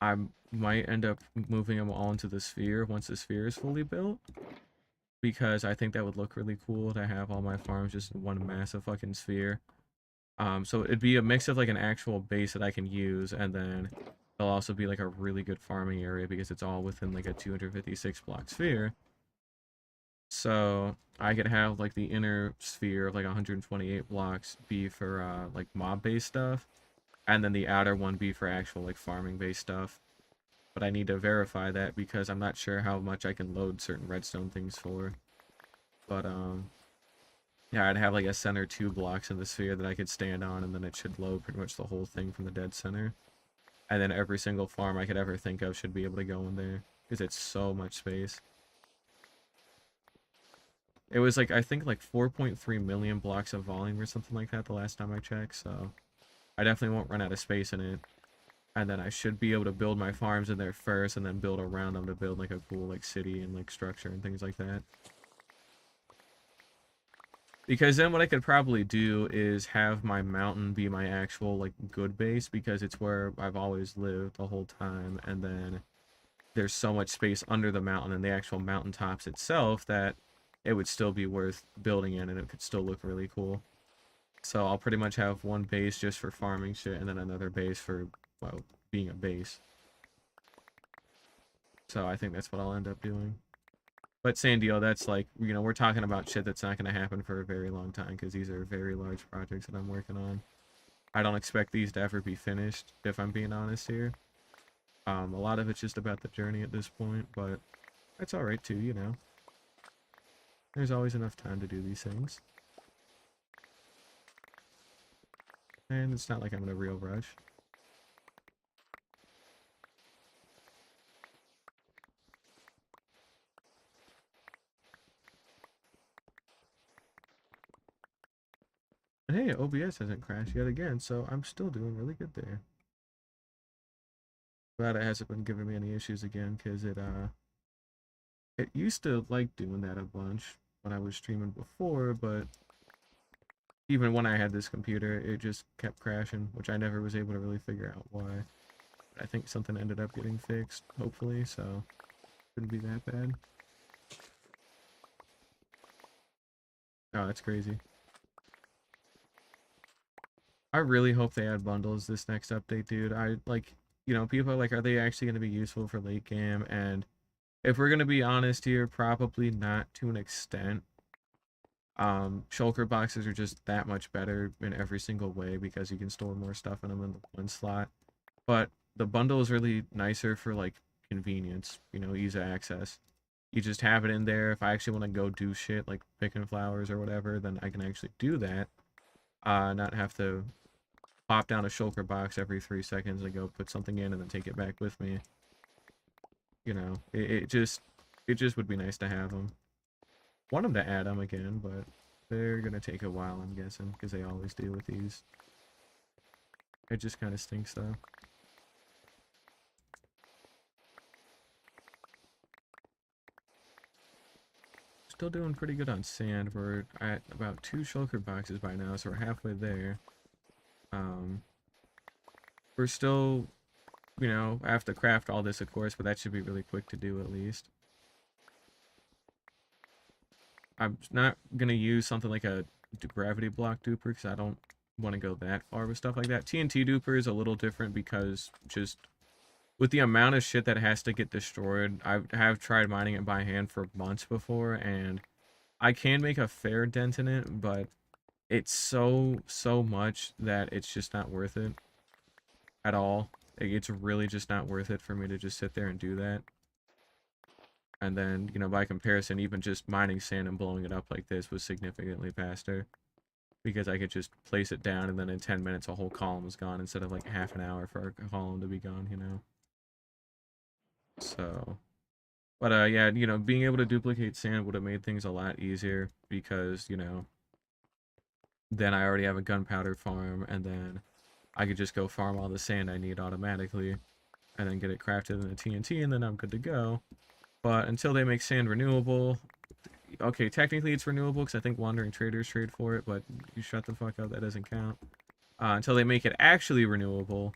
I might end up moving them all into the sphere once the sphere is fully built, because I think that would look really cool to have all my farms just in one massive fucking sphere. So it'd be a mix of like an actual base that I can use, and then it'll also be like a really good farming area because it's all within like a 256 block sphere. So I could have like the inner sphere of like 128 blocks be for like mob based stuff, and then the outer one be for actual like farming based stuff. But I need to verify that because I'm not sure how much I can load certain redstone things for. But yeah, I'd have like a center 2 blocks in the sphere that I could stand on, and then it should load pretty much the whole thing from the dead center. And then every single farm I could ever think of should be able to go in there, because it's so much space. It was like, I think like 4.3 million blocks of volume or something like that the last time I checked, so I definitely won't run out of space in it. And then I should be able to build my farms in there first, and then build around them to build like a cool like city and like structure and things like that. Because then what I could probably do is have my mountain be my actual like good base, because it's where I've always lived the whole time, and then there's so much space under the mountain and the actual mountaintops itself that it would still be worth building in, and it could still look really cool. So I'll pretty much have one base just for farming shit, and then another base for, well, being a base. So I think that's what I'll end up doing. But Sandio, that's like, we're talking about shit that's not going to happen for a very long time, because these are very large projects that I'm working on. I don't expect these to ever be finished, if I'm being honest here. A lot of it's just about the journey at this point, but that's alright too, There's always enough time to do these things. And it's not like I'm in a real rush. And hey, OBS hasn't crashed yet again, so I'm still doing really good there. Glad it hasn't been giving me any issues again, because it used to like doing that a bunch when I was streaming before, but even when I had this computer, it just kept crashing, which I never was able to really figure out why. I think something ended up getting fixed, hopefully, so shouldn't be that bad. Oh, that's crazy. I really hope they add bundles this next update, dude. I like, people are like, are they actually going to be useful for late game? And if we're going to be honest here, probably not to an extent. Shulker boxes are just that much better in every single way because you can store more stuff in them in the one slot. But the bundle is really nicer for like convenience, ease of access. You just have it in there. If I actually want to go do shit like picking flowers or whatever, then I can actually do that. Not have to pop down a shulker box every 3 seconds and go put something in and then take it back with me. It just would be nice to have them. Want them to add them again, but they're gonna take a while, I'm guessing, because they always do with these. It just kind of stinks, though. Still doing pretty good on sand. We're at about 2 shulker boxes by now, so we're halfway there. We're still, I have to craft all this, of course, but that should be really quick to do at least. I'm not gonna use something like a gravity block duper because I don't want to go that far with stuff like that. TNT duper is a little different because just with the amount of shit that has to get destroyed, I have tried mining it by hand for months before, and I can make a fair dent in it, but it's so much that it's just not worth it at all. It's really just not worth it for me to just sit there and do that. And then, by comparison, even just mining sand and blowing it up like this was significantly faster. Because I could just place it down and then in 10 minutes a whole column is gone instead of like half an hour for a column to be gone. So, but yeah, being able to duplicate sand would have made things a lot easier because, then I already have a gunpowder farm and then I could just go farm all the sand I need automatically and then get it crafted in the TNT and then I'm good to go. But until they make sand renewable, okay, technically it's renewable because I think wandering traders trade for it, but you shut the fuck up, that doesn't count. Until they make it actually renewable,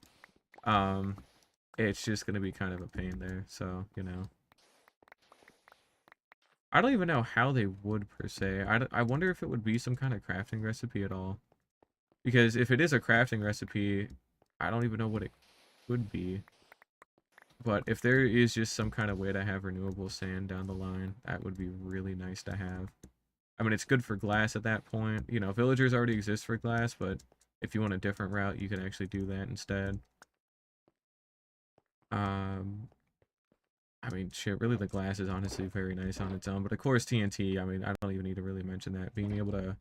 it's just gonna be kind of a pain there. So, I don't even know how they would per se. I wonder if it would be some kind of crafting recipe at all. Because if it is a crafting recipe, I don't even know what it could be. But if there is just some kind of way to have renewable sand down the line, that would be really nice to have. I mean, it's good for glass at that point. Villagers already exist for glass, but if you want a different route, you can actually do that instead. I mean, shit, really the glass is honestly very nice on its own. But of course, TNT, I mean, I don't even need to really mention that. Being able to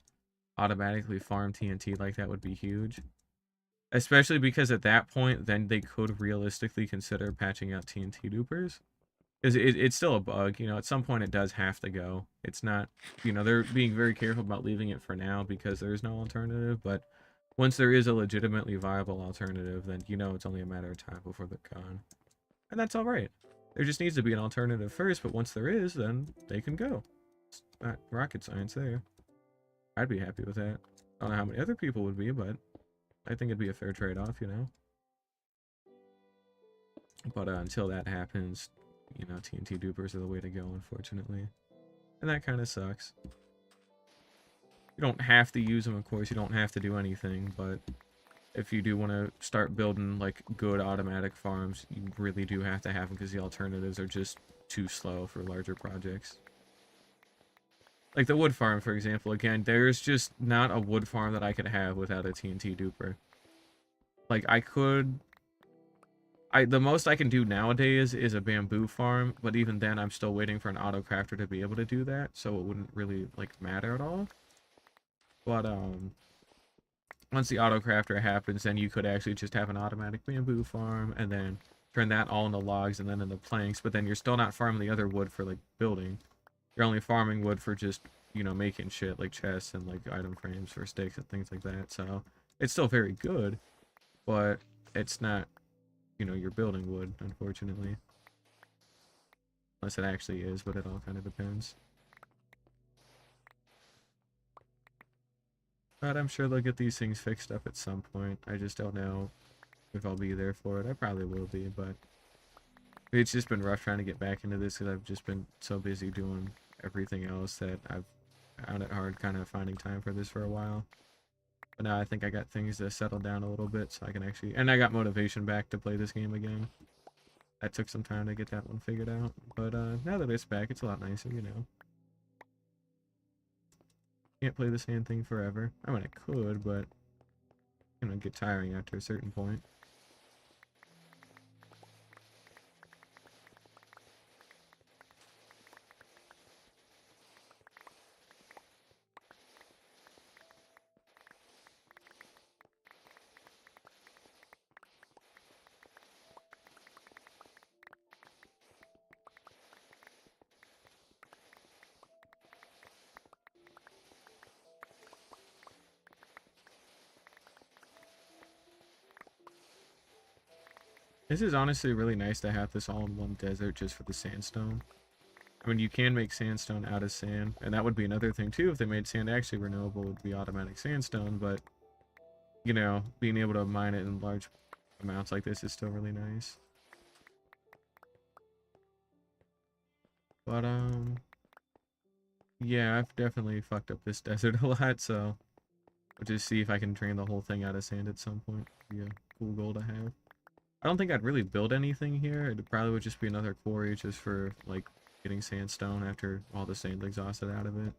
automatically farm TNT like that would be huge. Especially because at that point, then they could realistically consider patching out TNT dupers. Because it's still a bug, at some point it does have to go. It's not, they're being very careful about leaving it for now because there is no alternative. But once there is a legitimately viable alternative, then it's only a matter of time before they're gone. And that's alright. There just needs to be an alternative first, but once there is, then they can go. It's not rocket science there. I'd be happy with that. I don't know how many other people would be, but I think it'd be a fair trade-off, But until that happens, TNT dupers are the way to go, unfortunately. And that kind of sucks. You don't have to use them, of course. You don't have to do anything, but if you do want to start building, like, good automatic farms, you really do have to have them because the alternatives are just too slow for larger projects. Like the wood farm, for example, again, there's just not a wood farm that I could have without a TNT duper. Like, the most I can do nowadays is a bamboo farm, but even then I'm still waiting for an auto crafter to be able to do that, so it wouldn't really, like, matter at all. But, once the auto crafter happens, then you could actually just have an automatic bamboo farm, and then turn that all into logs and then into planks, but then you're still not farming the other wood for, like, building. You're only farming wood for just, making shit, like chests and, like, item frames for sticks and things like that, so it's still very good, but it's not you know, your building would, unfortunately. Unless it actually is, but it all kind of depends. But I'm sure they'll get these things fixed up at some point. I just don't know if I'll be there for it. I probably will be, but it's just been rough trying to get back into this because I've just been so busy doing everything else that I've found it hard kind of finding time for this for a while. But now I think I got things to settle down a little bit so I can actually... And I got motivation back to play this game again. That took some time to get that one figured out. But now that it's back, it's a lot nicer, you know. Can't play the same thing forever. I mean, I could, but... You know, get tiring after a certain point. This is honestly really nice to have this all in one desert just for the sandstone. I mean, you can make sandstone out of sand, and that would be another thing too. If they made sand actually renewable, it would be automatic sandstone, but, you know, being able to mine it in large amounts like this is still really nice. But, yeah, I've definitely fucked up this desert a lot, so I'll just see if I can drain the whole thing out of sand at some point. Be a cool goal to have. I don't think I'd really build anything here. It probably would just be another quarry just for, like, getting sandstone after all the sand exhausted out of it.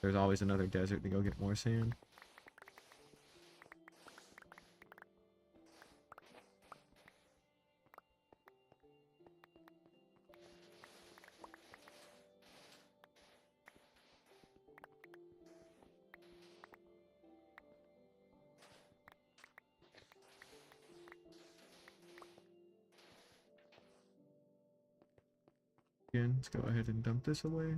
There's always another desert to go get more sand. Again, let's go ahead and dump this away.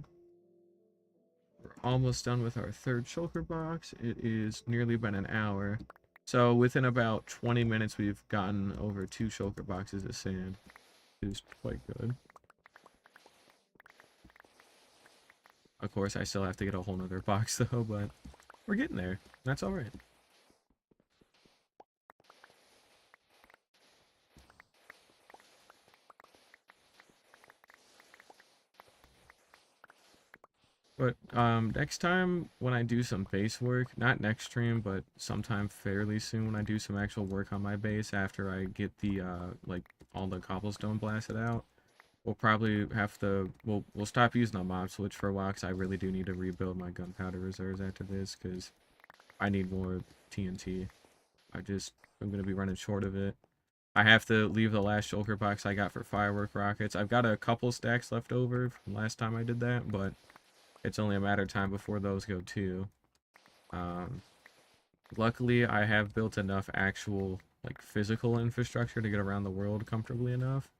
We're almost done with our third shulker box. It is nearly been an hour. So within about 20 minutes, we've gotten over 2 shulker boxes of sand. It is quite good. Of course, I still have to get a whole nother box though, but we're getting there. That's alright. But next time when I do some base work, not next stream, but sometime fairly soon when I do some actual work on my base after I get the like all the cobblestone blasted out, we'll probably have to we'll stop using the mob switch for a while because I really do need to rebuild my gunpowder reserves after this because I need more TNT. I'm gonna be running short of it. I have to leave the last shulker box I got for firework rockets. I've got a couple stacks left over from last time I did that, but it's only a matter of time before those go too. Luckily, I have built enough actual, like, physical infrastructure to get around the world comfortably enough.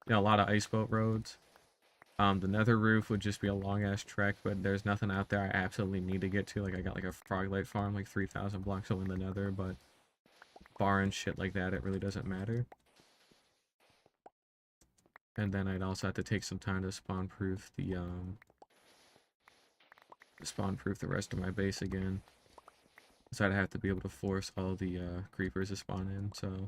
You know, a lot of ice boat roads. The nether roof would just be a long-ass trek, but there's nothing out there I absolutely need to get to. Like, I got, like, a froglight farm, like, 3,000 blocks away in the nether, but barring shit like that, it really doesn't matter. And then I'd also have to take some time to spawn-proof the rest of my base again. So I'd have to be able to force all the creepers to spawn in, so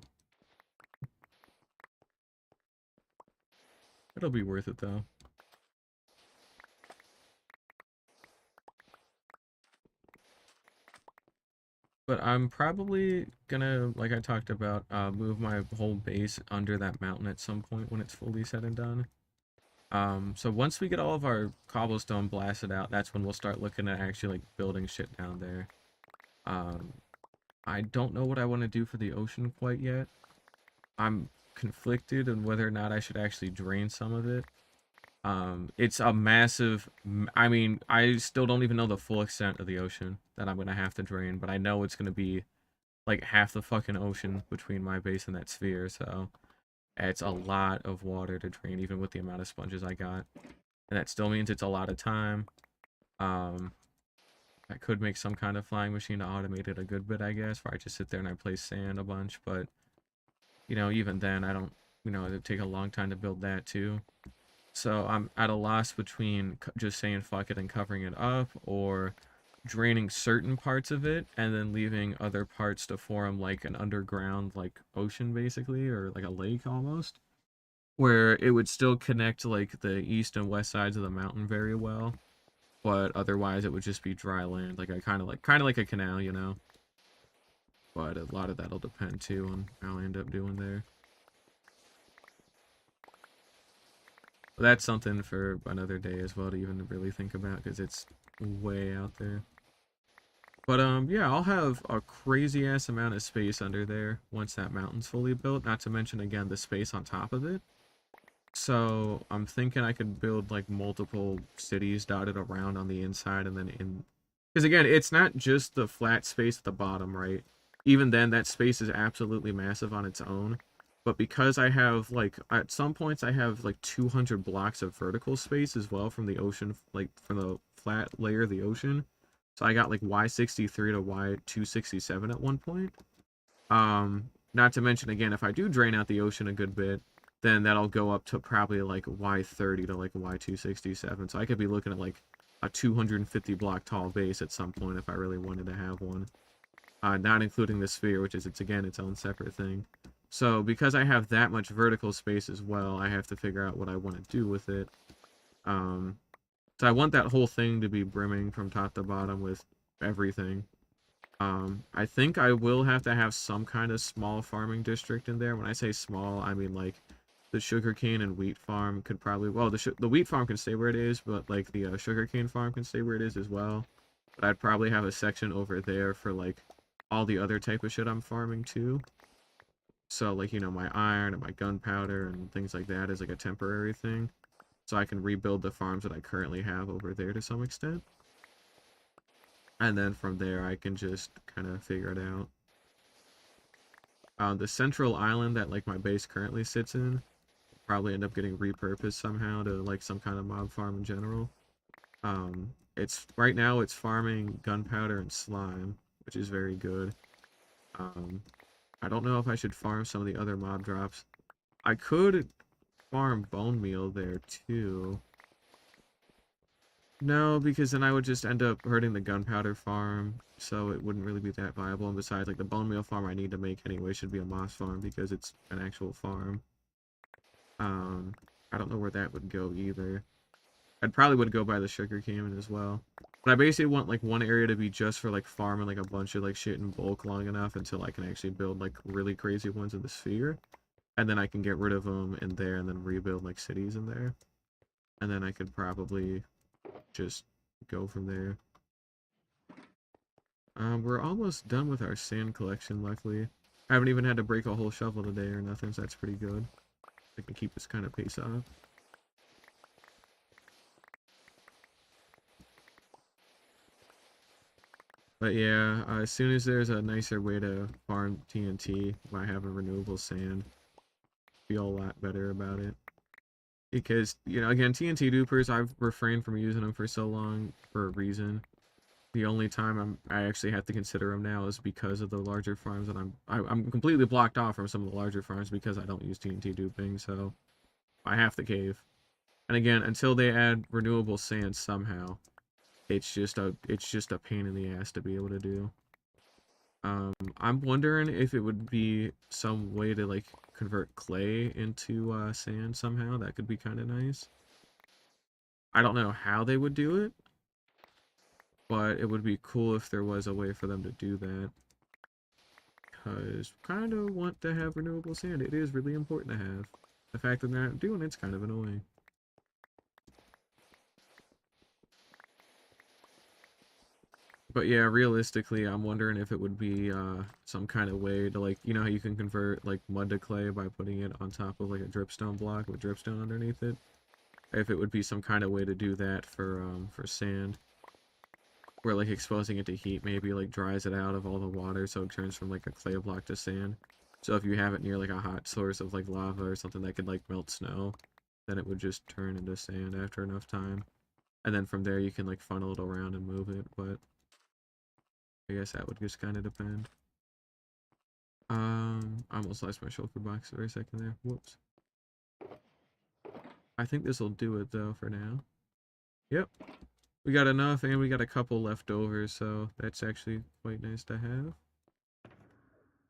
it'll be worth it though. But I'm probably gonna, like I talked about, move my whole base under that mountain at some point when it's fully said and done. So once we get all of our cobblestone blasted out, that's when we'll start looking at actually like building shit down there. I don't know what I want to do for the ocean quite yet. I'm conflicted on whether or not I should actually drain some of it. It's a massive, I mean, I still don't even know the full extent of the ocean that I'm gonna have to drain, but I know it's gonna be like half the fucking ocean between my base and that sphere, so it's a lot of water to drain, even with the amount of sponges I got. And that still means it's a lot of time. I could make some kind of flying machine to automate it a good bit, I guess, where I just sit there and I place sand a bunch, but you know, even then, I don't, you know, it'd take a long time to build that too. So I'm at a loss between just saying fuck it and covering it up, or draining certain parts of it and then leaving other parts to form like an underground like ocean basically, or like a lake almost, where it would still connect like the east and west sides of the mountain very well, but otherwise it would just be dry land, like a kind of like a canal, you know. But a lot of that'll depend too on how I end up doing there. But that's something for another day as well to even really think about because it's way out there. But yeah, I'll have a crazy ass amount of space under there once that mountain's fully built, not to mention again the space on top of it. So I'm thinking I could build like multiple cities dotted around on the inside and then in, because again, it's not just the flat space at the bottom, right? Even then, that space is absolutely massive on its own. But because I have like at some points I have like 200 blocks of vertical space as well from the ocean, like from the flat layer of the ocean. So I got like Y63 to Y267 at one point. Not to mention again, if I do drain out the ocean a good bit, then that'll go up to probably like Y30 to like Y267. So I could be looking at like a 250 block tall base at some point if I really wanted to have one. Not including the sphere, which is its own separate thing. So because I have that much vertical space as well, I have to figure out what I want to do with it. Um, so I want that whole thing to be brimming from top to bottom with everything. I think I will have to have some kind of small farming district in there. When I say small, I mean like the sugarcane and wheat farm could probably, well, the wheat farm can stay where it is, but like the sugarcane farm can stay where it is as well. But I'd probably have a section over there for like all the other type of shit I'm farming too. So like, you know, my iron and my gunpowder and things like that is like a temporary thing. So I can rebuild the farms that I currently have over there to some extent. And then from there I can just kind of figure it out. The central island that like my base currently sits in probably end up getting repurposed somehow to like some kind of mob farm in general. It's right now it's farming gunpowder and slime, which is very good. Um, I don't know if I should farm some of the other mob drops. I could farm bone meal there too. No, because then I would just end up hurting the gunpowder farm, so it wouldn't really be that viable. And besides, like the bone meal farm I need to make anyway should be a moss farm because it's an actual farm. Um, I don't know where that would go either. I'd probably would go by the sugar cane as well. But I basically want like one area to be just for like farming like a bunch of like shit in bulk long enough until I can actually build like really crazy ones in the sphere. And then I can get rid of them in there and then rebuild like cities in there. And then I could probably just go from there. We're almost done with our sand collection, luckily. I haven't even had to break a whole shovel today or nothing, so that's pretty good. I can keep this kind of pace up. But yeah, as soon as there's a nicer way to farm TNT by having renewable sand, feel a lot better about it. Because, you know, again, TNT dupers, I've refrained from using them for so long for a reason. The only time I actually have to consider them now is because of the larger farms, and I'm completely blocked off from some of the larger farms because I don't use TNT duping, so I have to cave. And again, until they add renewable sand somehow, it's just a pain in the ass to be able to do. I'm wondering if it would be some way to like convert clay into sand somehow. That could be kind of nice. I don't know how they would do it, but it would be cool if there was a way for them to do that. Because kind of want to have renewable sand. It is really important to have. The fact that they're not doing it's kind of annoying. But yeah, realistically, I'm wondering if it would be some kind of way to like, you know how you can convert like mud to clay by putting it on top of like a dripstone block with dripstone underneath it. If it would be some kind of way to do that for sand, where like exposing it to heat maybe like dries it out of all the water so it turns from like a clay block to sand. So if you have it near like a hot source of like lava or something that could like melt snow, then it would just turn into sand after enough time. And then from there you can like funnel it around and move it, but I guess that would just kind of depend. I almost lost my shulker box for a second there. Whoops. I think this will do it though for now. Yep. We got enough and we got a couple left over, so that's actually quite nice to have.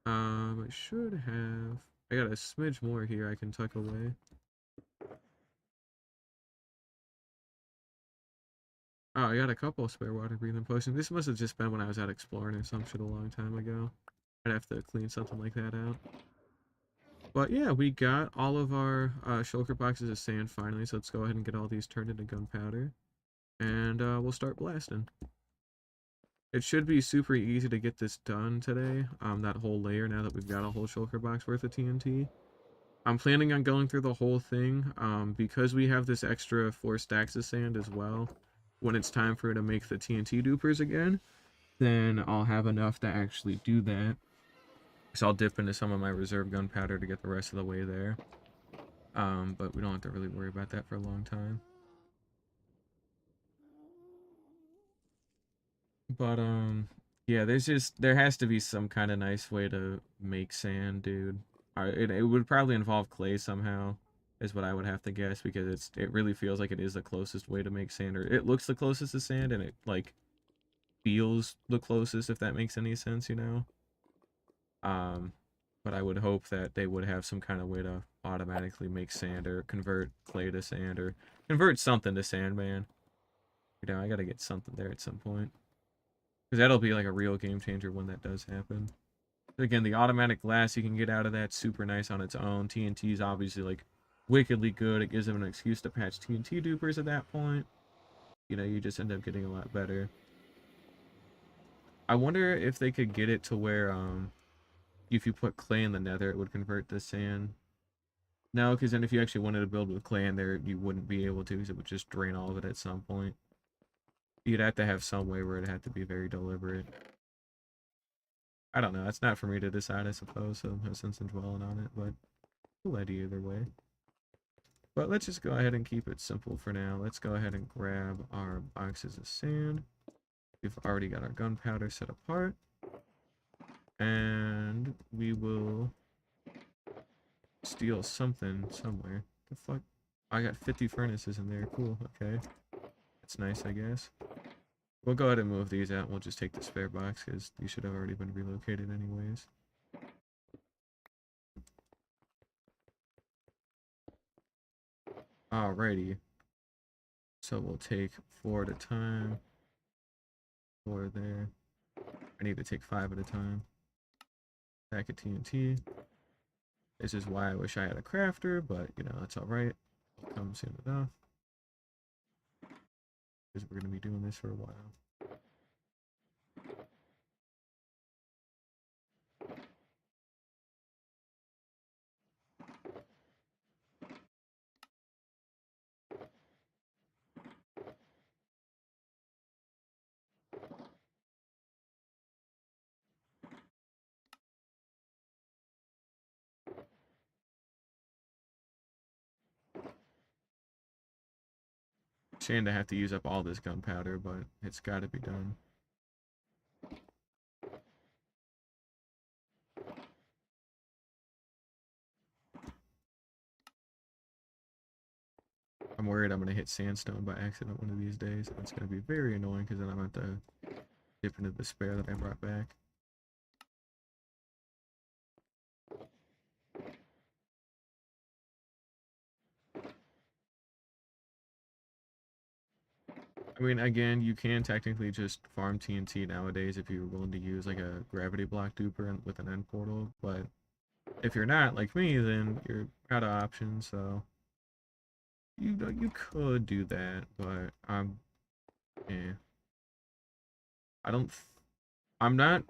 I should have... I got a smidge more here I can tuck away. Oh, I got a couple spare water breathing potions. This must have just been when I was out exploring or some shit a long time ago. I'd have to clean something like that out. But yeah, we got all of our shulker boxes of sand finally, so let's go ahead and get all these turned into gunpowder. And we'll start blasting. It should be super easy to get this done today, that whole layer, now that we've got a whole shulker box worth of TNT. I'm planning on going through the whole thing, because we have this extra 4 stacks of sand as well. When it's time for it to make the TNT dupers again, then I'll have enough to actually do that. So I'll dip into some of my reserve gunpowder to get the rest of the way there. But we don't have to really worry about that for a long time. But, yeah, there has to be some kind of nice way to make sand, dude. It would probably involve clay somehow, is what I would have to guess, because it really feels like it is the closest way to make sand, or it looks the closest to sand, and it, like, feels the closest, if that makes any sense, you know? But I would hope that they would have some kind of way to automatically make sand, or convert clay to sand, or convert something to sand, man. You know, I gotta get something there at some point. Because that'll be like a real game changer when that does happen. Again, the automatic glass you can get out of that, super nice on its own. TNT is obviously like wickedly good. It gives them an excuse to patch TNT dupers at that point. You know, you just end up getting a lot better. I wonder if they could get it to where if you put clay in the nether it would convert to sand. No, because then if you actually wanted to build with clay in there, you wouldn't be able to, because it would just drain all of it at some point. You'd have to have some way where it had to be very deliberate. I don't know. That's not for me to decide, I suppose, so no sense in dwelling on it, but we'll let you either way. But let's just go ahead and keep it simple for now. Let's go ahead and grab our boxes of sand. We've already got our gunpowder set apart. And we will steal something somewhere. The fuck? I got 50 furnaces in there. Cool, okay. That's nice, I guess. We'll go ahead and move these out. We'll just take the spare box, because these should have already been relocated anyways. Alrighty. So we'll take 4 at a time. 4 there. I need to take 5 at a time. Pack of TNT. This is why I wish I had a crafter, but, you know, that's alright. It'll come soon enough. Because we're going to be doing this for a while. Shame to have to use up all this gunpowder, but it's got to be done. I'm worried I'm going to hit sandstone by accident one of these days. It's going to be very annoying, because then I'm going to have to dip into the spare that I brought back. I mean, again, you can technically just farm TNT nowadays if you're willing to use like a gravity block duper with an end portal, but if you're not like me, then you're out of options, so you could do that, but yeah. I'm not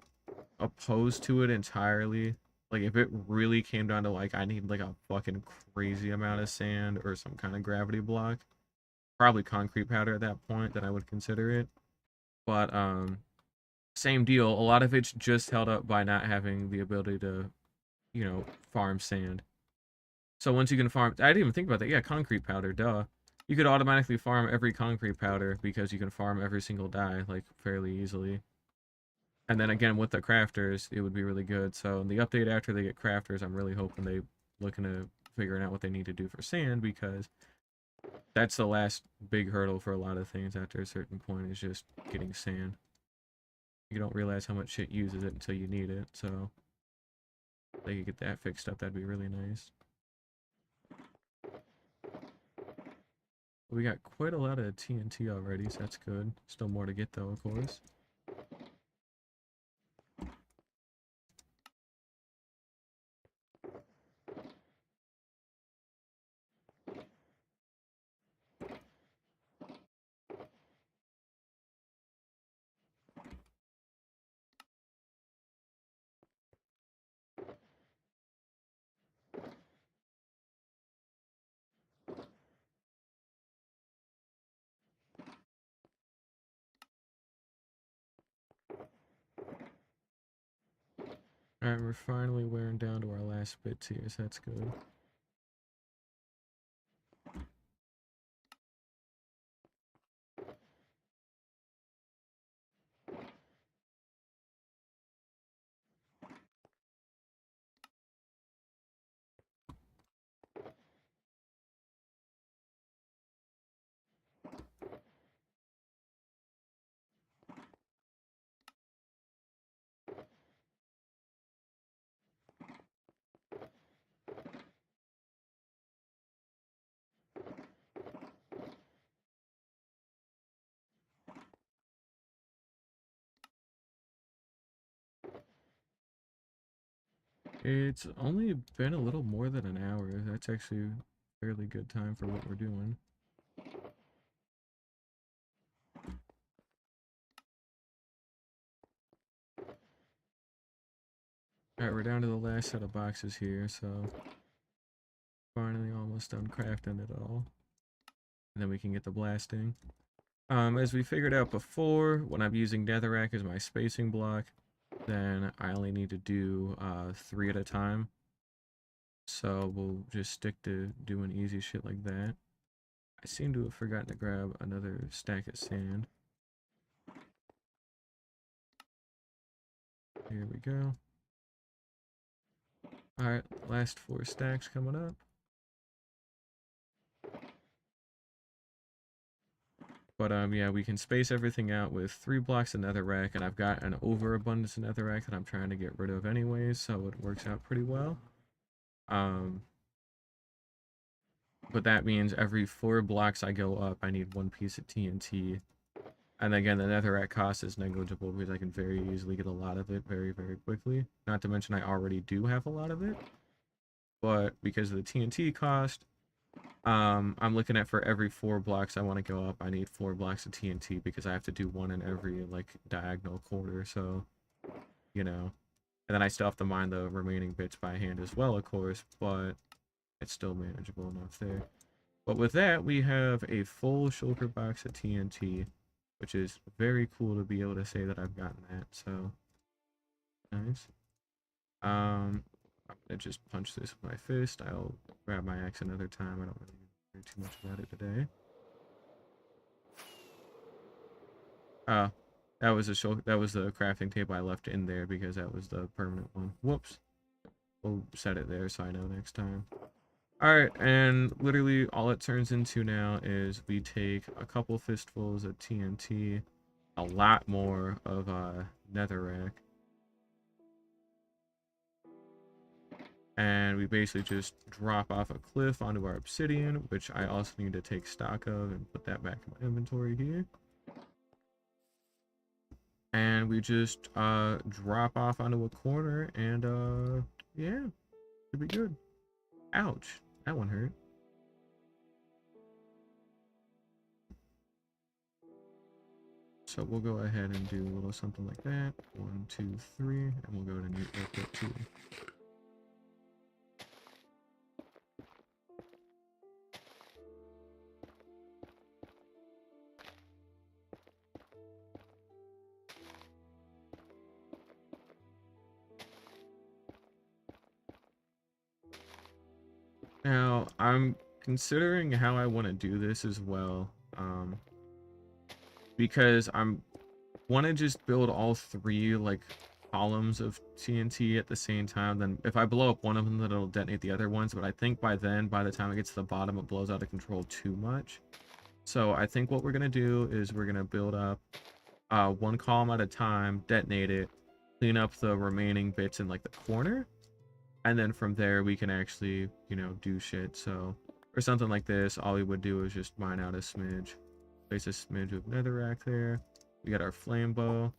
opposed to it entirely. Like, if it really came down to like I need like a fucking crazy amount of sand or some kind of gravity block, probably concrete powder at that point, then I would consider it. But same deal, a lot of it's just held up by not having the ability to, you know, farm sand. So once you can farm, I didn't even think about that. Yeah, concrete powder, duh. You could automatically farm every concrete powder because you can farm every single dye, like, fairly easily. And then again, with the crafters, it would be really good. So in the update after they get crafters, I'm really hoping they looking to figuring out what they need to do for sand, because that's the last big hurdle for a lot of things after a certain point, is just getting sand. You don't realize how much shit uses it until you need it, so if they could get that fixed up, that'd be really nice. We got quite a lot of TNT already, so that's good. Still more to get though, of course. Alright, we're finally wearing down to our last bits here, so that's good. It's only been a little more than an hour. That's actually a fairly good time for what we're doing. Alright, we're down to the last set of boxes here, so finally almost done crafting it all. And then we can get the blasting. As we figured out before, when I'm using netherrack as my spacing block, then I only need to do 3 at a time. So we'll just stick to doing easy shit like that. I seem to have forgotten to grab another stack of sand. Here we go. Alright, last 4 stacks coming up. But yeah, we can space everything out with 3 blocks of netherrack, and I've got an overabundance of netherrack that I'm trying to get rid of anyways, so it works out pretty well. But that means every 4 blocks I go up, I need 1 piece of TNT. And again, the netherrack cost is negligible because I can very easily get a lot of it very, very quickly. Not to mention I already do have a lot of it. But because of the TNT cost, I'm looking at for every 4 blocks I want to go up, I need 4 blocks of TNT because I have to do 1 in every, like, diagonal quarter, so, you know. And then I still have to mine the remaining bits by hand as well, of course, but it's still manageable enough there. But with that, we have a full shulker box of TNT, which is very cool to be able to say that I've gotten that, so nice. I'm gonna just punch this with my fist. I'll grab my axe another time. I don't really care too much about it today. That was that was the crafting table I left in there because that was the permanent one. Whoops. We'll set it there so I know next time. Alright, and literally all it turns into now is we take a couple fistfuls of TNT, a lot more of netherrack, and we basically just drop off a cliff onto our obsidian, which I also need to take stock of and put that back in my inventory here. And we just drop off onto a corner, and yeah, should be good. Ouch, that one hurt. So we'll go ahead and do a little something like that. 1, 2, 3, and we'll go to new airport 2. Now, I'm considering how I want to do this as well, because I'm want to just build all three like columns of TNT at the same time. Then if I blow up one of them, then it'll detonate the other ones. But I think by then, by the time it gets to the bottom, it blows out of control too much. So I think what we're gonna do is we're gonna build up one column at a time, detonate it, clean up the remaining bits in like the corner, and then from there we can actually, you know, do shit. So or something like this, all we would do is just mine out a smidge, place a smidge of netherrack there. We got our flame bow,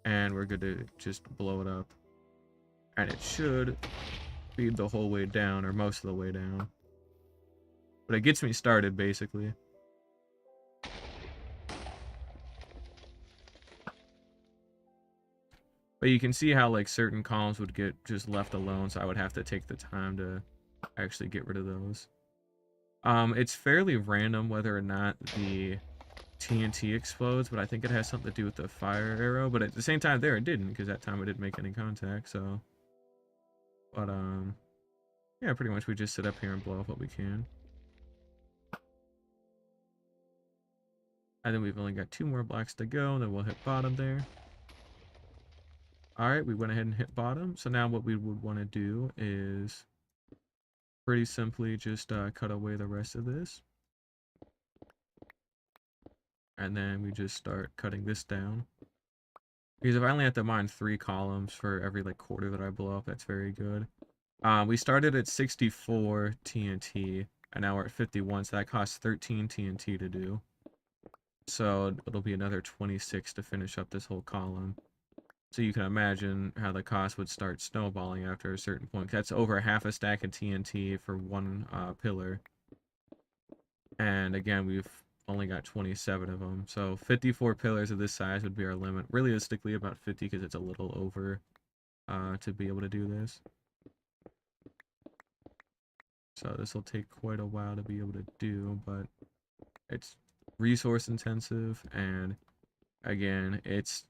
and we're good to just blow it up. And it should feed the whole way down, or most of the way down. But it gets me started, basically. But you can see how, like, certain columns would get just left alone, so I would have to take the time to actually get rid of those. It's fairly random whether or not the TNT explodes, but I think it has something to do with the fire arrow. But at the same time, there it didn't, because that time it didn't make any contact, so... But, yeah, pretty much we just sit up here and blow up what we can. And then we've only got 2 more blocks to go, and then we'll hit bottom there. Alright, we went ahead and hit bottom. So now what we would want to do is pretty simply just cut away the rest of this. And then we just start cutting this down. Because if I only have to mine 3 columns for every like quarter that I blow up, that's very good. We started at 64 TNT, and now we're at 51, so that costs 13 TNT to do. So it'll be another 26 to finish up this whole column. So you can imagine how the cost would start snowballing after a certain point. That's over half a stack of TNT for one pillar. And again, we've only got 27 of them. So 54 pillars of this size would be our limit. Realistically, about 50 because it's a little over to be able to do this. So this will take quite a while to be able to do, but it's resource intensive, and again, it's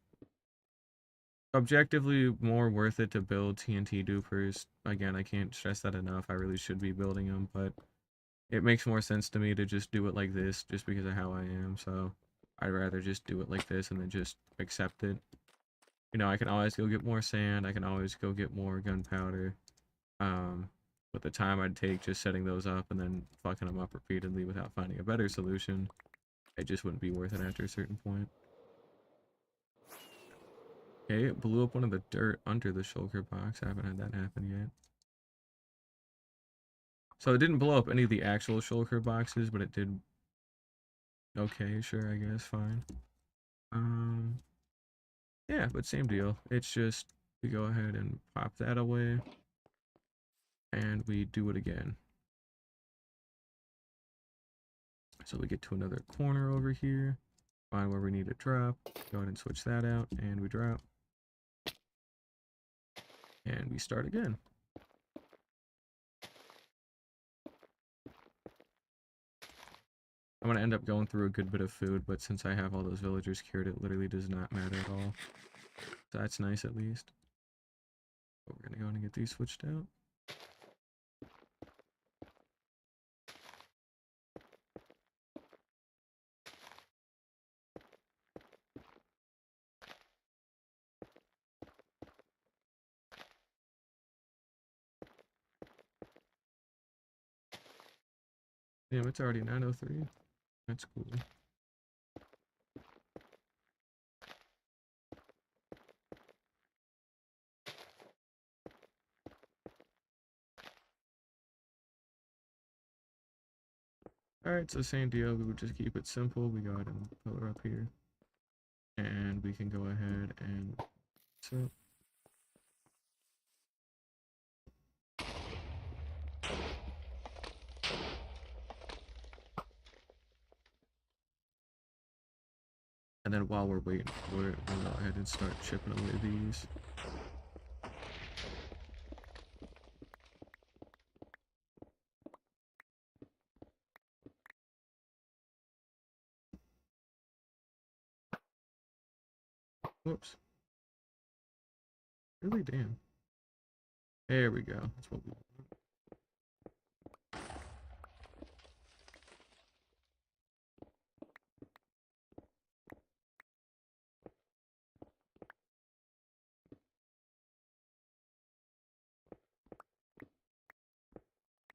objectively more worth it to build TNT dupers. Again, I can't stress that enough. I really should be building them, but it makes more sense to me to just do it like this just because of how I am. So I'd rather just do it like this and then just accept it. You know, I can always go get more sand. I can always go get more gunpowder. But the time I'd take just setting those up and then fucking them up repeatedly without finding a better solution, it just wouldn't be worth it after a certain point. Okay, it blew up one of the dirt under the shulker box. I haven't had that happen yet. So it didn't blow up any of the actual shulker boxes, but it did. Okay, sure, I guess, fine. Yeah, but same deal. It's just we go ahead and pop that away, and we do it again. So we get to another corner over here, find where we need to drop, go ahead and switch that out, and we drop. And we start again. I'm gonna end up going through a good bit of food, but since I have all those villagers cured, it literally does not matter at all. So that's nice at least. But we're gonna go and get these switched out. Damn, it's already 9:03. That's cool. Alright, so same deal. We would just keep it simple. We go ahead and put her up here. And we can go ahead and so and then while we're waiting for it, we'll go ahead and start chipping away these. Whoops. Really, damn. There we go. That's what we want.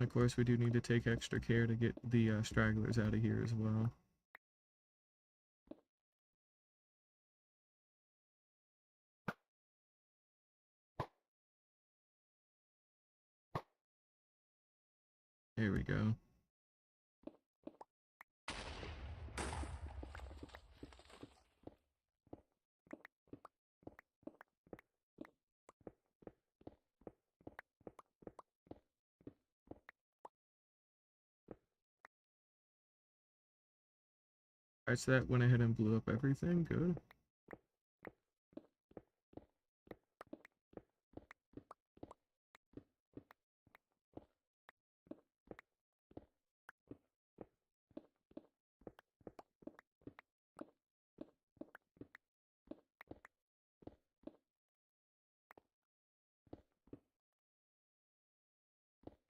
Of course, we do need to take extra care to get the stragglers out of here as well. There we go. Alright, so that went ahead and blew up everything. Good.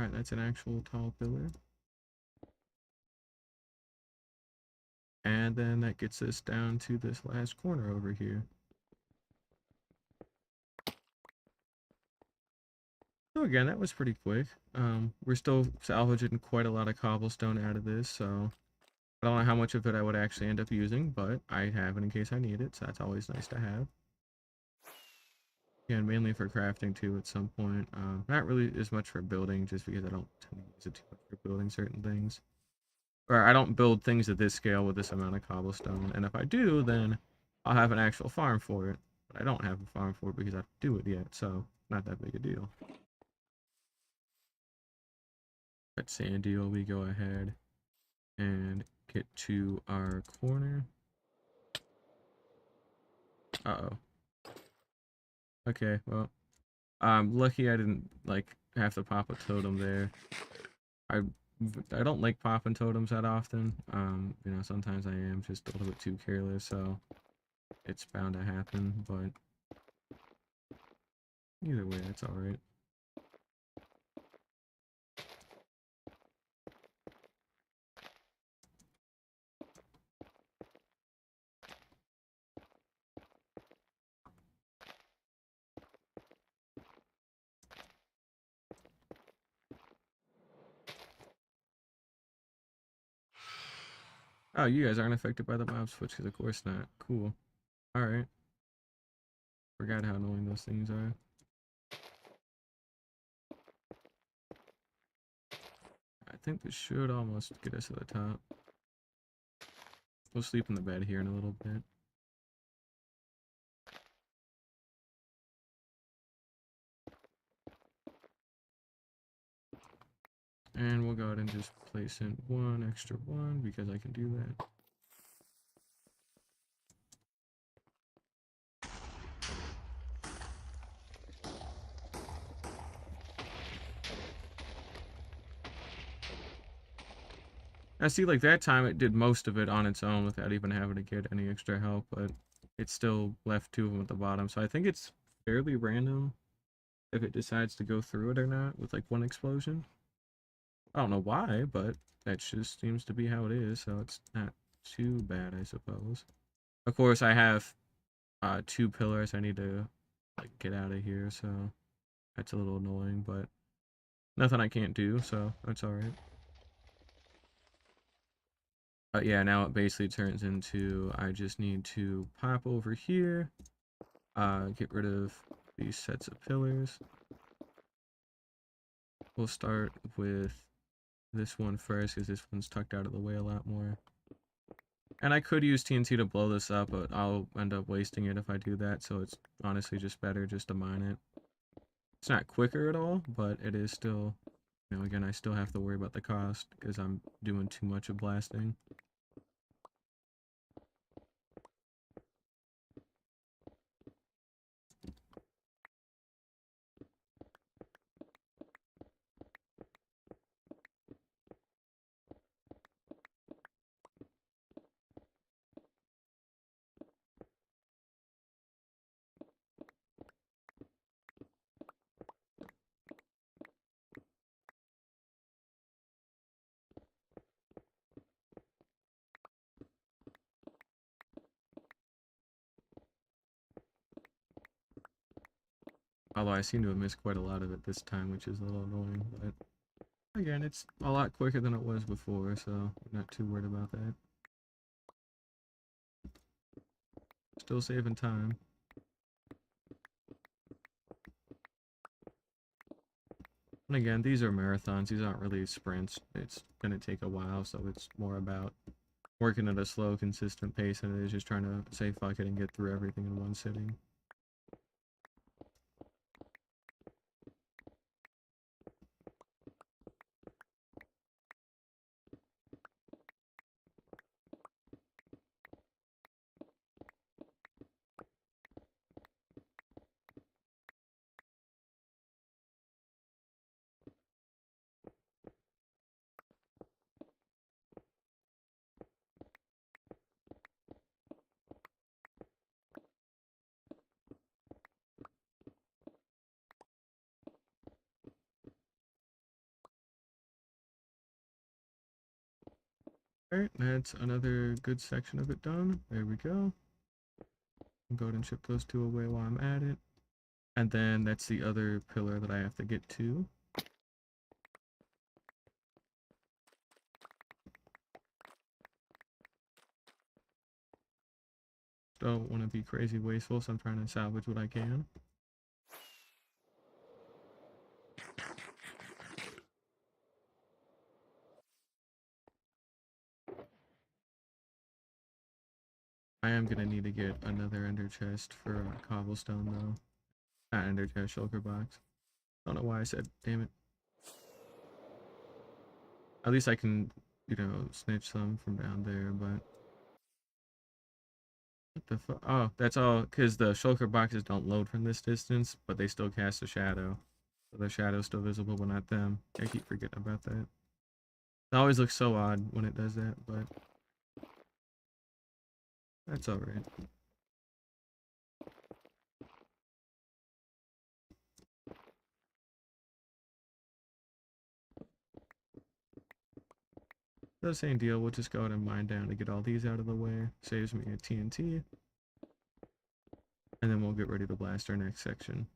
Alright, that's an actual tall pillar. And then that gets us down to this last corner over here. So again, that was pretty quick. We're still salvaging quite a lot of cobblestone out of this, so I don't know how much of it I would actually end up using, but I have it in case I need it, so that's always nice to have. Again, mainly for crafting too at some point. Not really as much for building, just because I don't tend to use it too much for building certain things. Or I don't build things at this scale with this amount of cobblestone, and if I do, then I'll have an actual farm for it. But I don't have a farm for it because I don't do it yet, so not that big a deal. At sand deal, we go ahead and get to our corner. Uh-oh. Okay, well, I'm lucky I didn't, like, have to pop a totem there. I don't like popping totems that often. You know, sometimes I am just a little bit too careless, so it's bound to happen, but either way, it's alright. Oh, you guys aren't affected by the mob switch, because of course not. Cool. Alright. Forgot how annoying those things are. I think this should almost get us to the top. We'll sleep in the bed here in a little bit. And we'll go ahead and just place in one extra one because I can do that. I see, like, that time it did most of it on its own without even having to get any extra help, but it still left two of them at the bottom. So I think it's fairly random if it decides to go through it or not with, like, one explosion. I don't know why, but that just seems to be how it is, so it's not too bad, I suppose. Of course, I have two pillars I need to, like, get out of here, so that's a little annoying, but nothing I can't do, so that's alright. But yeah, now it basically turns into I just need to pop over here, get rid of these sets of pillars. We'll start with this one first because this one's tucked out of the way a lot more. And I could use TNT to blow this up, but I'll end up wasting it if I do that, so it's honestly just better just to mine it. It's not quicker at all, but it is still, you know, again, I still have to worry about the cost because I'm doing too much of blasting. Although I seem to have missed quite a lot of it this time, which is a little annoying, but Again, it's a lot quicker than it was before, so I'm not too worried about that. Still saving time. And again, these are marathons. These aren't really sprints. It's going to take a while, so it's more about working at a slow, consistent pace than it is just trying to say fuck it and get through everything in one sitting. Alright, that's another good section of it done. There we go. Go ahead and chip those two away while I'm at it. And then that's the other pillar that I have to get to. Don't want to be crazy wasteful, so I'm trying to salvage what I can. I am going to need to get another ender chest for cobblestone, though. Not ender chest, shulker box. Don't know why I said, damn it. At least I can, you know, snitch some from down there, but... What the fuck? Oh, that's all, because the shulker boxes don't load from this distance, but they still cast a shadow. So the shadow's still visible, but not them. I keep forgetting about that. It always looks so odd when it does that, but... That's alright. The same deal, we'll just go ahead and mine down to get all these out of the way. Saves me a TNT. And then we'll get ready to blast our next section.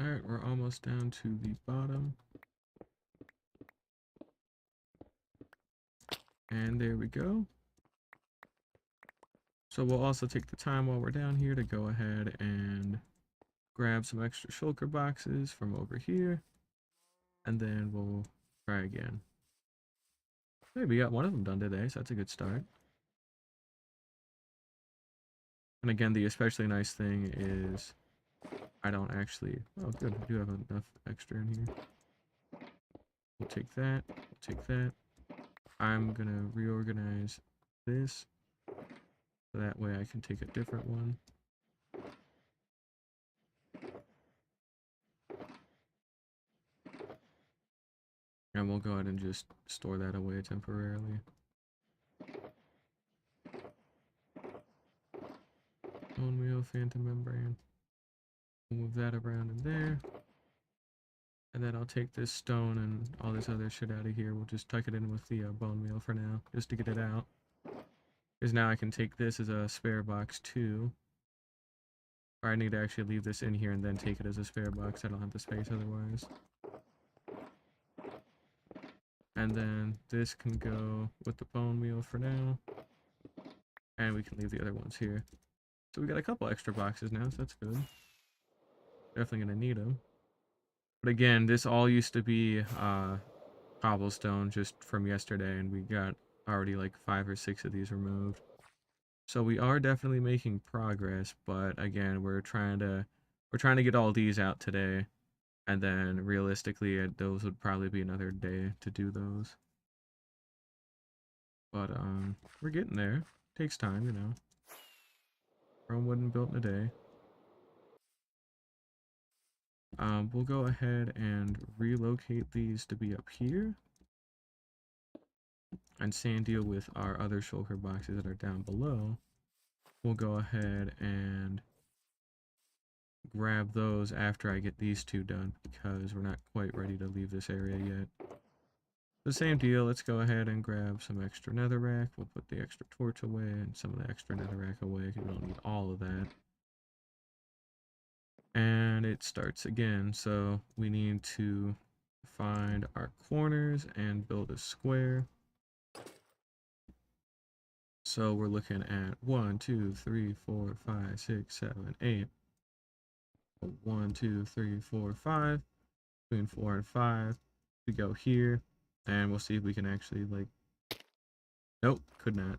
Alright, we're almost down to the bottom. And there we go. So we'll also take the time while we're down here to go ahead and grab some extra shulker boxes from over here. And then we'll try again. Hey, we got one of them done today, so that's a good start. And again, the especially nice thing is I don't actually... Oh, good. I do have enough extra in here. We'll take that. We'll take that. I'm going to reorganize this. So that way I can take a different one. And we'll go ahead and just store that away temporarily. Bone meal, phantom membrane. We'll move that around in there. And then I'll take this stone and all this other shit out of here. We'll just tuck it in with the bone meal for now, just to get it out. Because now I can take this as a spare box too. Or I need to actually leave this in here and then take it as a spare box. I don't have the space otherwise. And then this can go with the bone meal for now. And we can leave the other ones here. So we got a couple extra boxes now, so that's good. Definitely gonna need them. But again, this all used to be cobblestone just from yesterday, and we got already like 5 or 6 of these removed. So we are definitely making progress, but again, we're trying to we're trying to get all these out today, and then realistically, those would probably be another day to do those. But we're getting there. Takes time, you know. Rome wasn't built in a day. We'll go ahead and relocate these to be up here, and same deal with our other shulker boxes that are down below. We'll go ahead and grab those after I get these two done, because we're not quite ready to leave this area yet. The same deal, let's go ahead and grab some extra netherrack. We'll put the extra torch away and some of the extra netherrack away, because we don't need all of that. And it starts again, so we need to find our corners and build a square. So we're looking at 1, 2, 3, 4, 5, 6, 7, 8. 1, 2, 3, 4, 5. Between 4 and 5. We go here, and we'll see if we can actually, like... Nope, could not.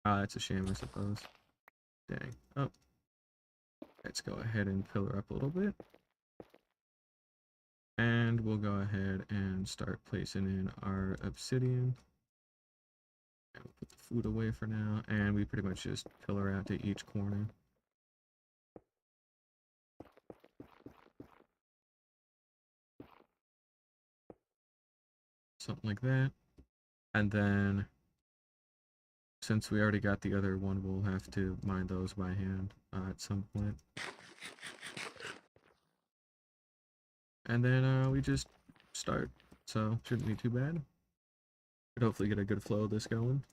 Ah, that's a shame, I suppose. Dang. Oh. Let's go ahead and pillar up a little bit. And we'll go ahead and start placing in our obsidian. And we'll put the food away for now, and we pretty much just pillar out to each corner. Something like that. And then, since we already got the other one, we'll have to mine those by hand at some point. And then we just start, so shouldn't be too bad. Could hopefully get a good flow of this going.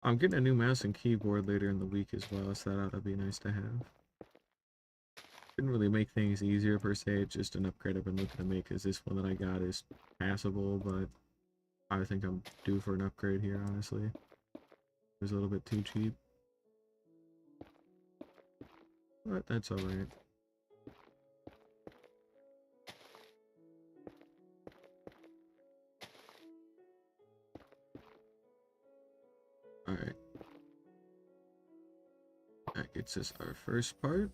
I'm getting a new mouse and keyboard later in the week as well, so that ought to be nice to have. Didn't really make things easier per se, it's just an upgrade I've been looking to make, because this one that I got is passable, but I think I'm due for an upgrade here, honestly. It was a little bit too cheap. But that's alright. Alright. That gets us our first part.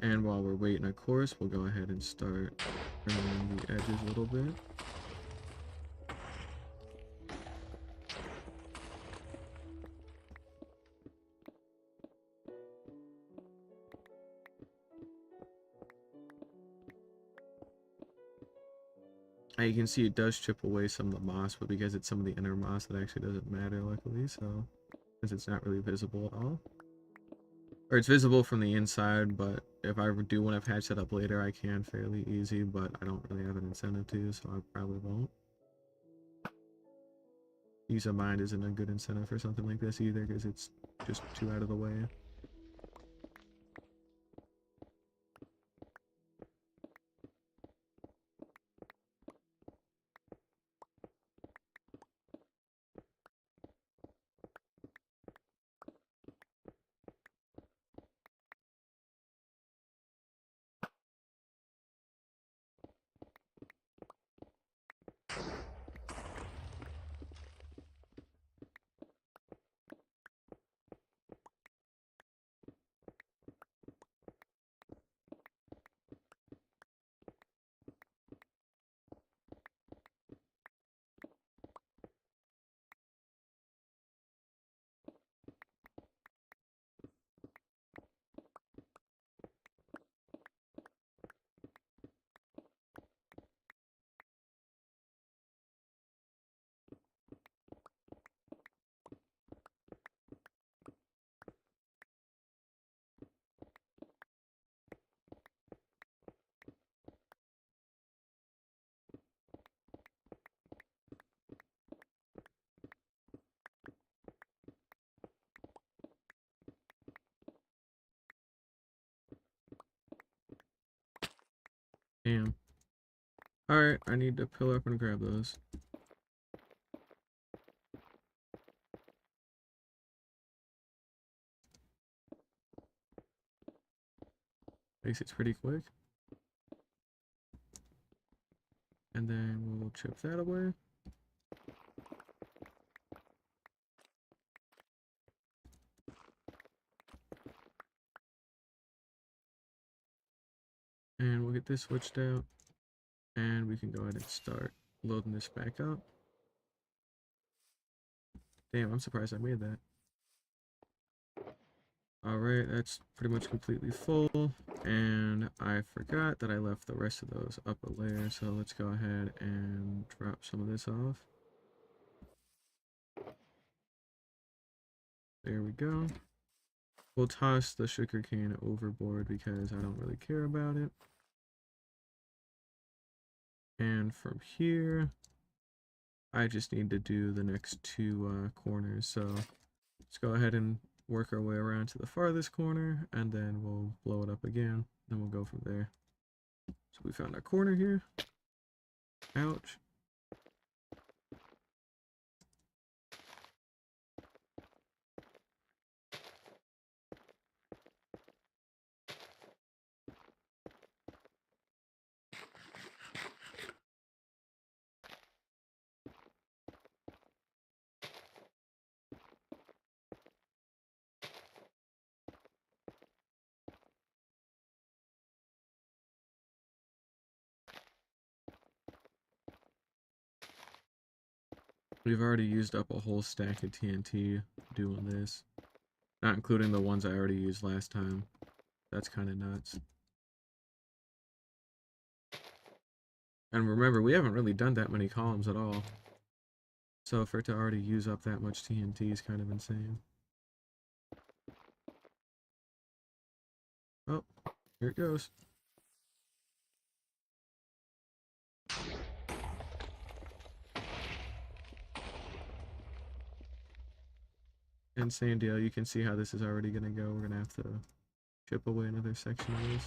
And while we're waiting, of course, we'll go ahead and start trimming the edges a little bit. You can see it does chip away some of the moss, but because it's some of the inner moss, it actually doesn't matter, luckily, so... Because it's not really visible at all. Or it's visible from the inside, but if I do want to patch that up later, I can fairly easy, but I don't really have an incentive to, so I probably won't. Peace of mind isn't a good incentive for something like this either, because it's just too out of the way. Damn. Alright, I need to pill up and grab those. Makes it pretty quick. And then we'll chip that away. And we'll get this switched out. And we can go ahead and start loading this back up. Damn, I'm surprised I made that. Alright, that's pretty much completely full. And I forgot that I left the rest of those up a layer. So let's go ahead and drop some of this off. There we go. We'll toss the sugarcane overboard because I don't really care about it. And from here, I just need to do the next two corners. So let's go ahead and work our way around to the farthest corner, and then we'll blow it up again. Then we'll go from there. So we found our corner here. Ouch. We've already used up a whole stack of TNT doing this. Not including the ones I already used last time. That's kind of nuts. And remember, we haven't really done that many columns at all. So for it to already use up that much TNT is kind of insane. Oh, here it goes. Insane deal. You can see how this is already going to go. We're going to have to chip away another section of this.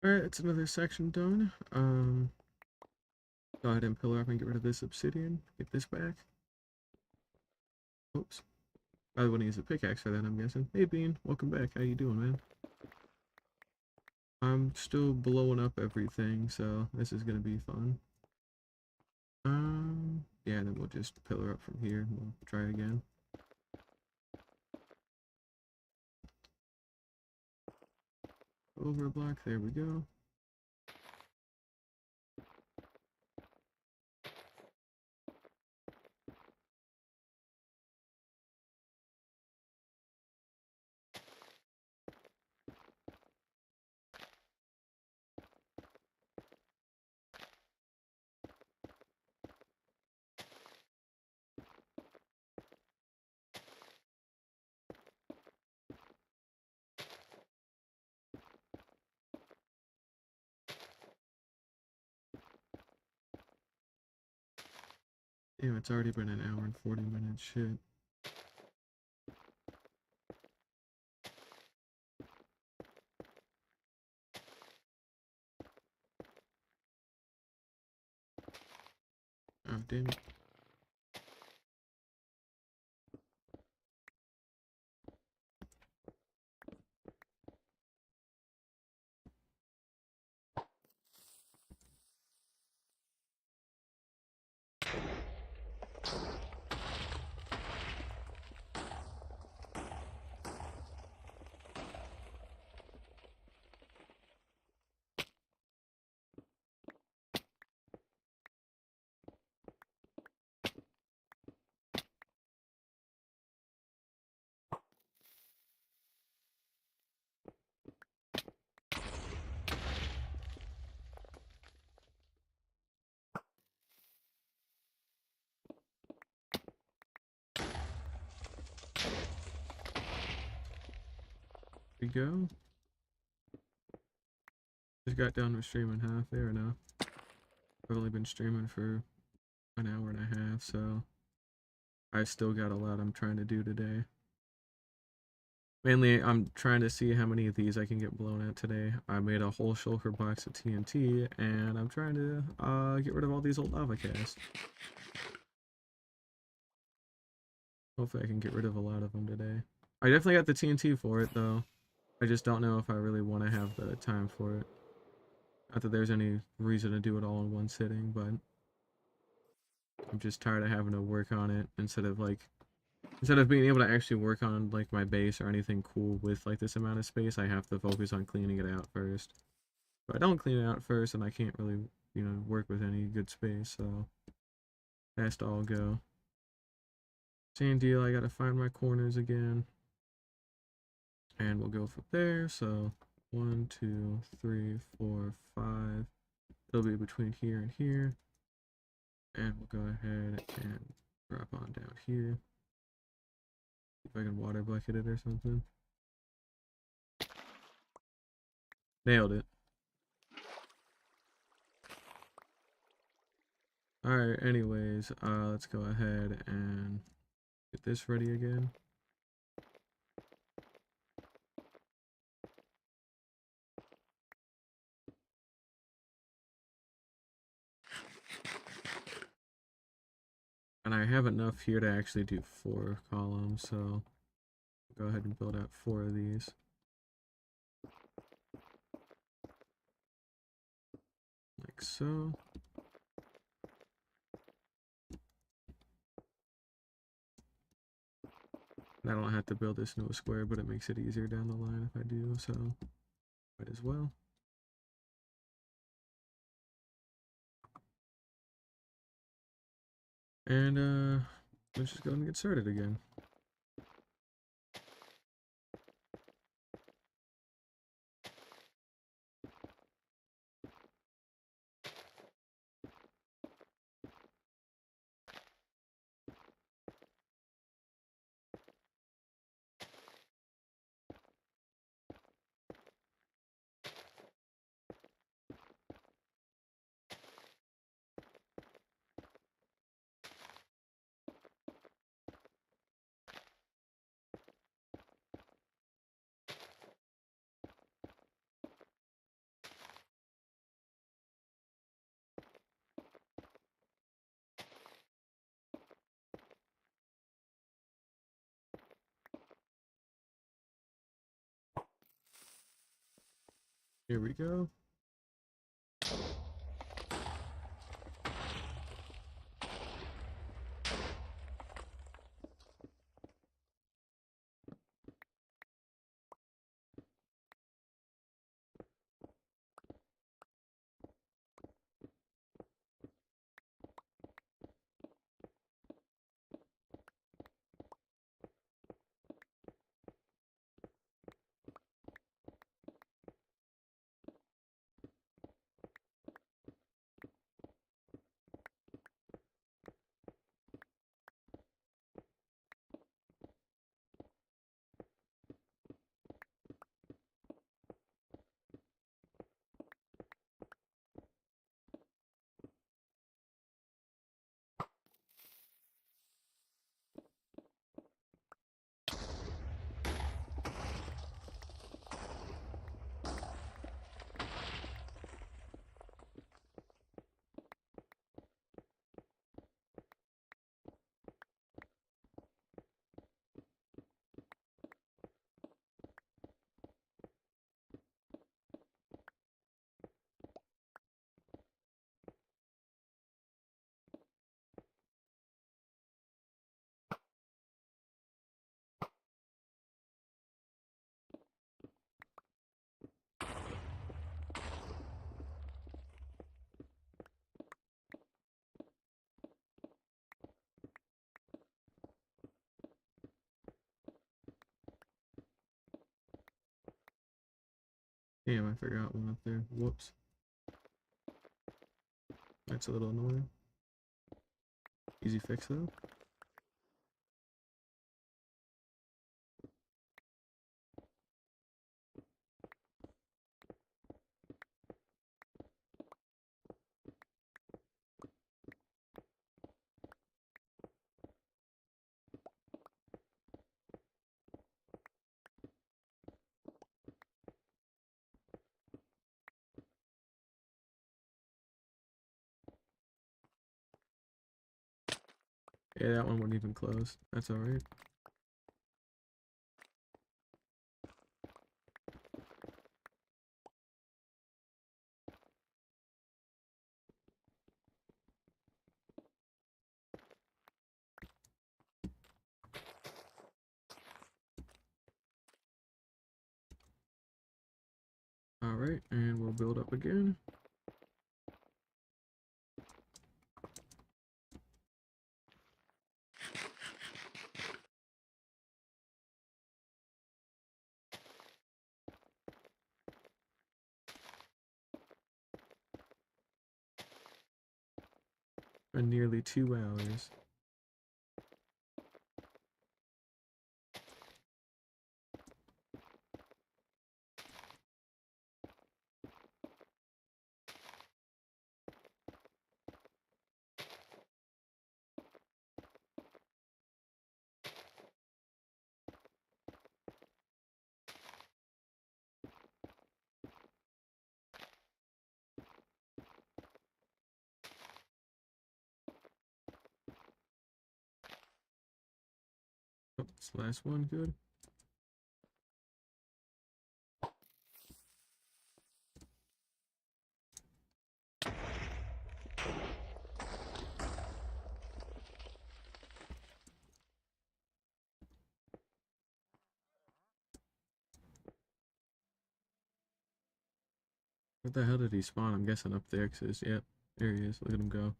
Alright, it's another section done. Go ahead and pillar up and get rid of this obsidian. Get this back. Oops. I wouldn't use a pickaxe for that, I'm guessing. Hey Bean, welcome back. How you doing, man? I'm still blowing up everything, so this is gonna be fun. Yeah, and then we'll just pillar up from here and we'll try again. Over a block, there we go. Damn, it's already been an hour and 40 minutes, shit. Oh, damn it. we go. Just got done with streaming, huh? Fair enough. I've only been streaming for an hour and a half, so I still got a lot I'm trying to do today. Mainly, I'm trying to see how many of these I can get blown at today. I made a whole shulker box of TNT, and I'm trying to get rid of all these old lavacasts. Hopefully I can get rid of a lot of them today. I definitely got the TNT for it, though. I just don't know if I really want to have the time for it. Not that there's any reason to do it all in one sitting, but I'm just tired of having to work on it instead of being able to actually work on like my base or anything cool with like this amount of space. I have to focus on cleaning it out first. If I don't clean it out first, then I can't really, work with any good space, so it has to all go. Same deal, I gotta find my corners again. And we'll go from there, so 1, 2, 3, 4, 5. It'll be between here and here. And we'll go ahead and drop on down here. See if I can water bucket it or something. Nailed it. Alright, anyways, let's go ahead and get this ready again. And I have enough here to actually do 4 columns, so go ahead and build out 4 of these. Like so. And I don't have to build this into a square, but it makes it easier down the line if I do, so might as well. And let's just go and get started again. Here we go. Damn, I forgot one up there. Whoops. That's a little annoying. Easy fix though. Yeah, that one wouldn't even close. That's alright. Alright, and we'll build up again. For nearly 2 hours. Oh, this last one, good. Where the hell did he spawn? I'm guessing up there, cause yep, there he is. Look at him go.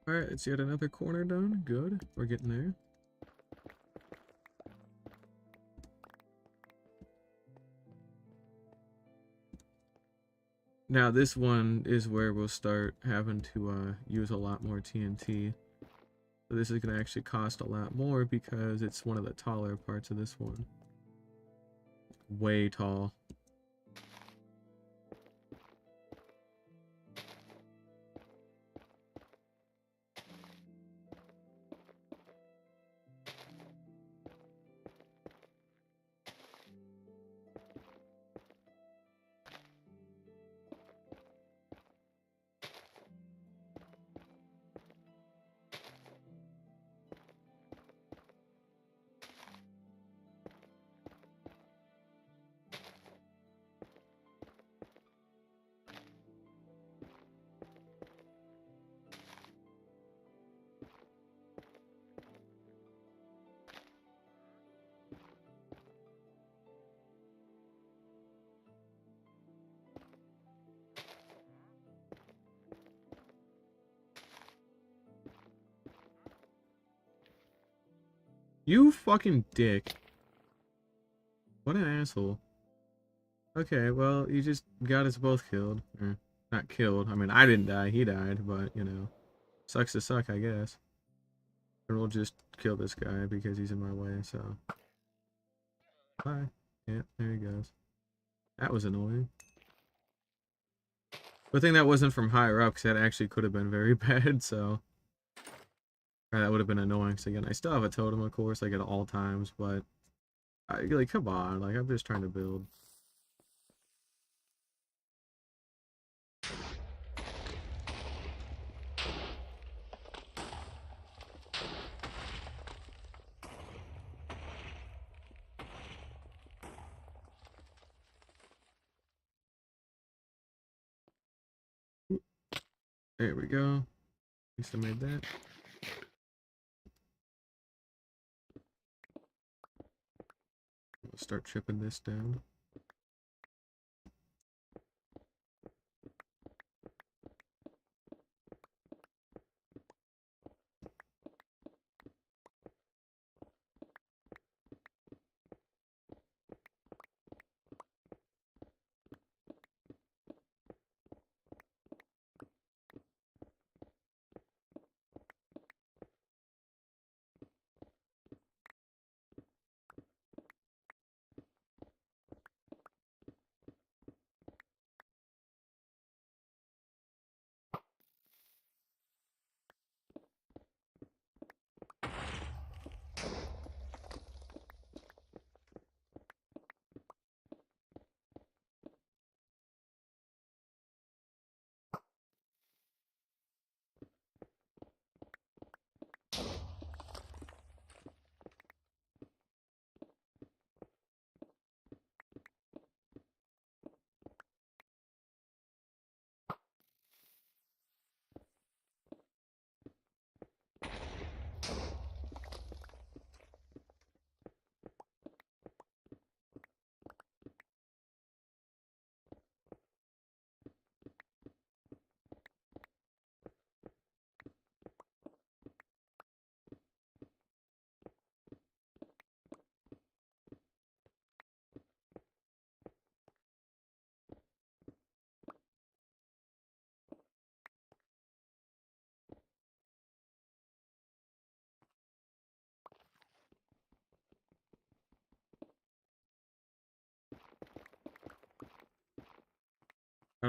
Alright, it's yet another corner done. Good. We're getting there. Now this one is where we'll start having to use a lot more TNT. So this is going to actually cost a lot more because it's one of the taller parts of this one. Way tall. You fucking dick. What an asshole. Okay, well, you just got us both killed. Or, not killed. I mean, I didn't die. He died, but, you know. Sucks to suck, I guess. And we'll just kill this guy because he's in my way, so. Bye. Yeah, there he goes. That was annoying. Good thing that wasn't from higher up, because that actually could have been very bad, so. Or that would have been annoying. So again, I still have a totem, of course, like at all times, but. Like, come on. Like, I'm just trying to build. There we go. At least I made that. We'll start chipping this down.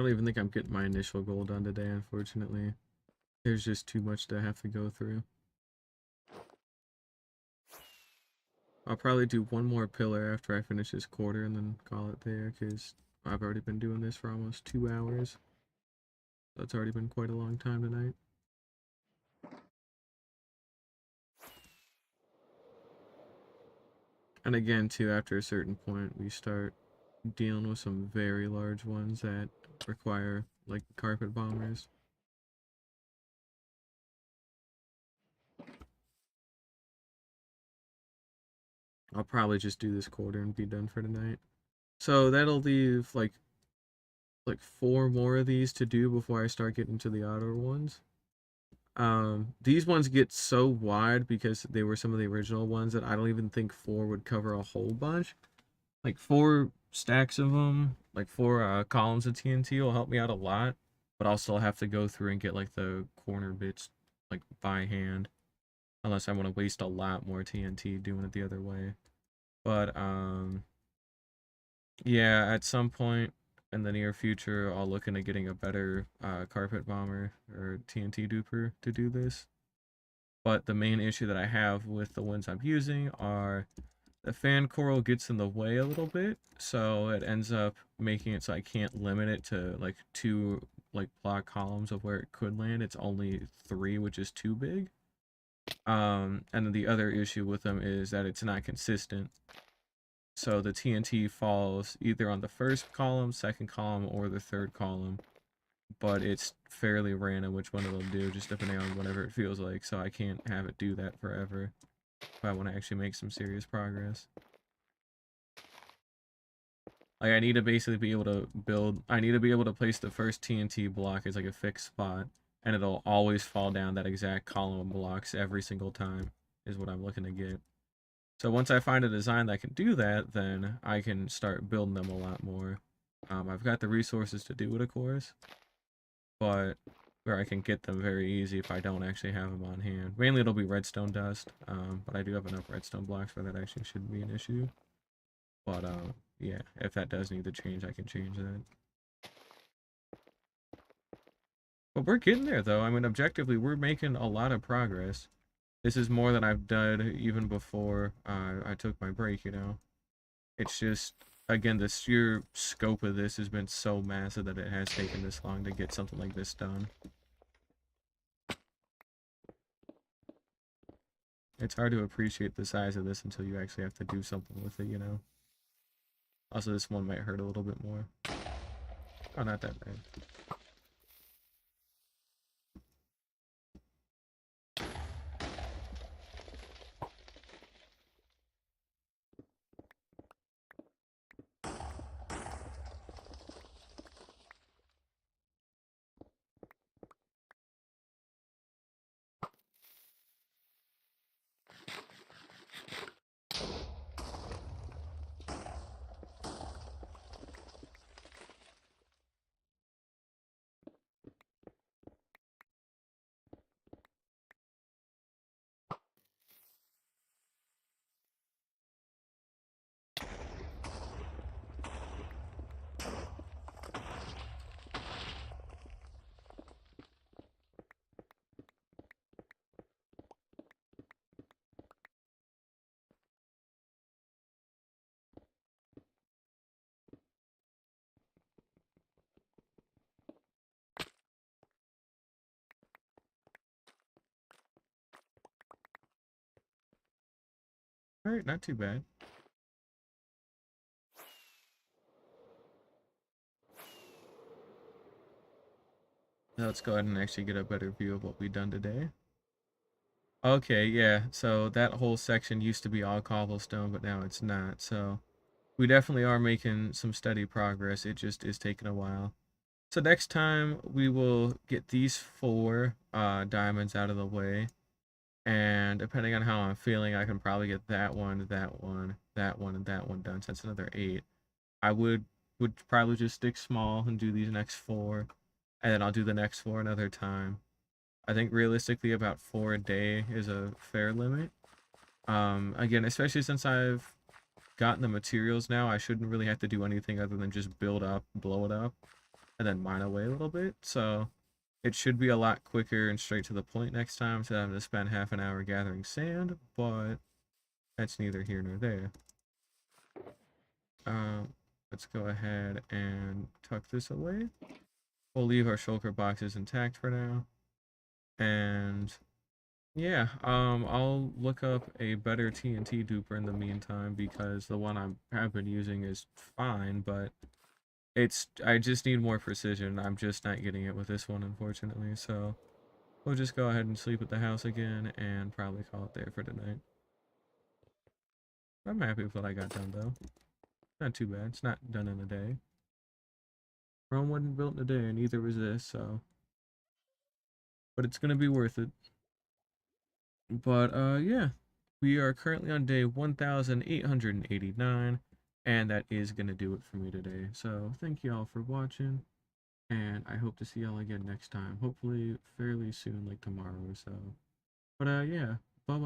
don't even think I'm getting my initial goal done today, unfortunately. There's just too much to have to go through. I'll probably do one more pillar after I finish this quarter and then call it there, because I've already been doing this for almost 2 hours. So it's already been quite a long time tonight. And again, too, after a certain point, we start dealing with some very large ones that require, like, carpet bombers. I'll probably just do this quarter and be done for tonight. So that'll leave, like 4 more of these to do before I start getting to the outer ones. These ones get so wide because they were some of the original ones that I don't even think 4 would cover a whole bunch. Like 4 stacks of them, like 4 columns of TNT will help me out a lot, but I'll still have to go through and get like the corner bits like by hand, unless I want to waste a lot more TNT doing it the other way. But yeah, at some point in the near future, I'll look into getting a better carpet bomber or TNT duper to do this. But the main issue that I have with the ones I'm using are the fan coral gets in the way a little bit, so it ends up making it so I can't limit it to like 2 like block columns of where it could land. It's only 3, which is too big. And then the other issue with them is that it's not consistent. So the TNT falls either on the first column, second column, or the third column. But it's fairly random which one it'll do, just depending on whatever it feels like. So I can't have it do that forever if I want to actually make some serious progress. Like, I need to basically be able to I need to be able to place the first TNT block as like a fixed spot, and it'll always fall down that exact column of blocks every single time, is what I'm looking to get. So once I find a design that can do that, then I can start building them a lot more. I've got the resources to do it, of course, but where I can get them very easy if I don't actually have them on hand. Mainly it'll be redstone dust, but I do have enough redstone blocks where that actually shouldn't be an issue. But yeah, if that does need to change, I can change that. But we're getting there, though. I mean, objectively, we're making a lot of progress. This is more than I've done even before I took my break, you know? It's just, again, the sheer scope of this has been so massive that it has taken this long to get something like this done. It's hard to appreciate the size of this until you actually have to do something with it, you know? Also, this one might hurt a little bit more. Oh, not that bad. Alright, not too bad. Now let's go ahead and actually get a better view of what we've done today. Okay, yeah, so that whole section used to be all cobblestone, but now it's not, so we definitely are making some steady progress. It just is taking a while. So next time we will get these 4 diamonds out of the way, and depending on how I'm feeling, I can probably get that one, that one, that one, and that one done. So that's another 8. I would probably just stick small and do these next 4, and then I'll do the next 4 another time. I think realistically about 4 a day is a fair limit. Again, especially since I've gotten the materials now, I shouldn't really have to do anything other than just build up, blow it up. and then mine away a little bit. So it should be a lot quicker and straight to the point next time, so I'm going to spend half an hour gathering sand, but that's neither here nor there. Let's go ahead and tuck this away. We'll leave our shulker boxes intact for now. And yeah, I'll look up a better TNT duper in the meantime, because the one I have been using is fine, but I just need more precision. I'm just not getting it with this one, unfortunately. So we'll just go ahead and sleep at the house again and probably call it there for tonight. I'm happy with what I got done, though. Not too bad. It's not done in a day. Rome wasn't built in a day, and neither was this, so. But it's gonna be worth it. But, yeah. We are currently on day 1889, and that is gonna do it for me today. So, thank you all for watching, and I hope to see y'all again next time. Hopefully, fairly soon, like tomorrow or so. But, yeah.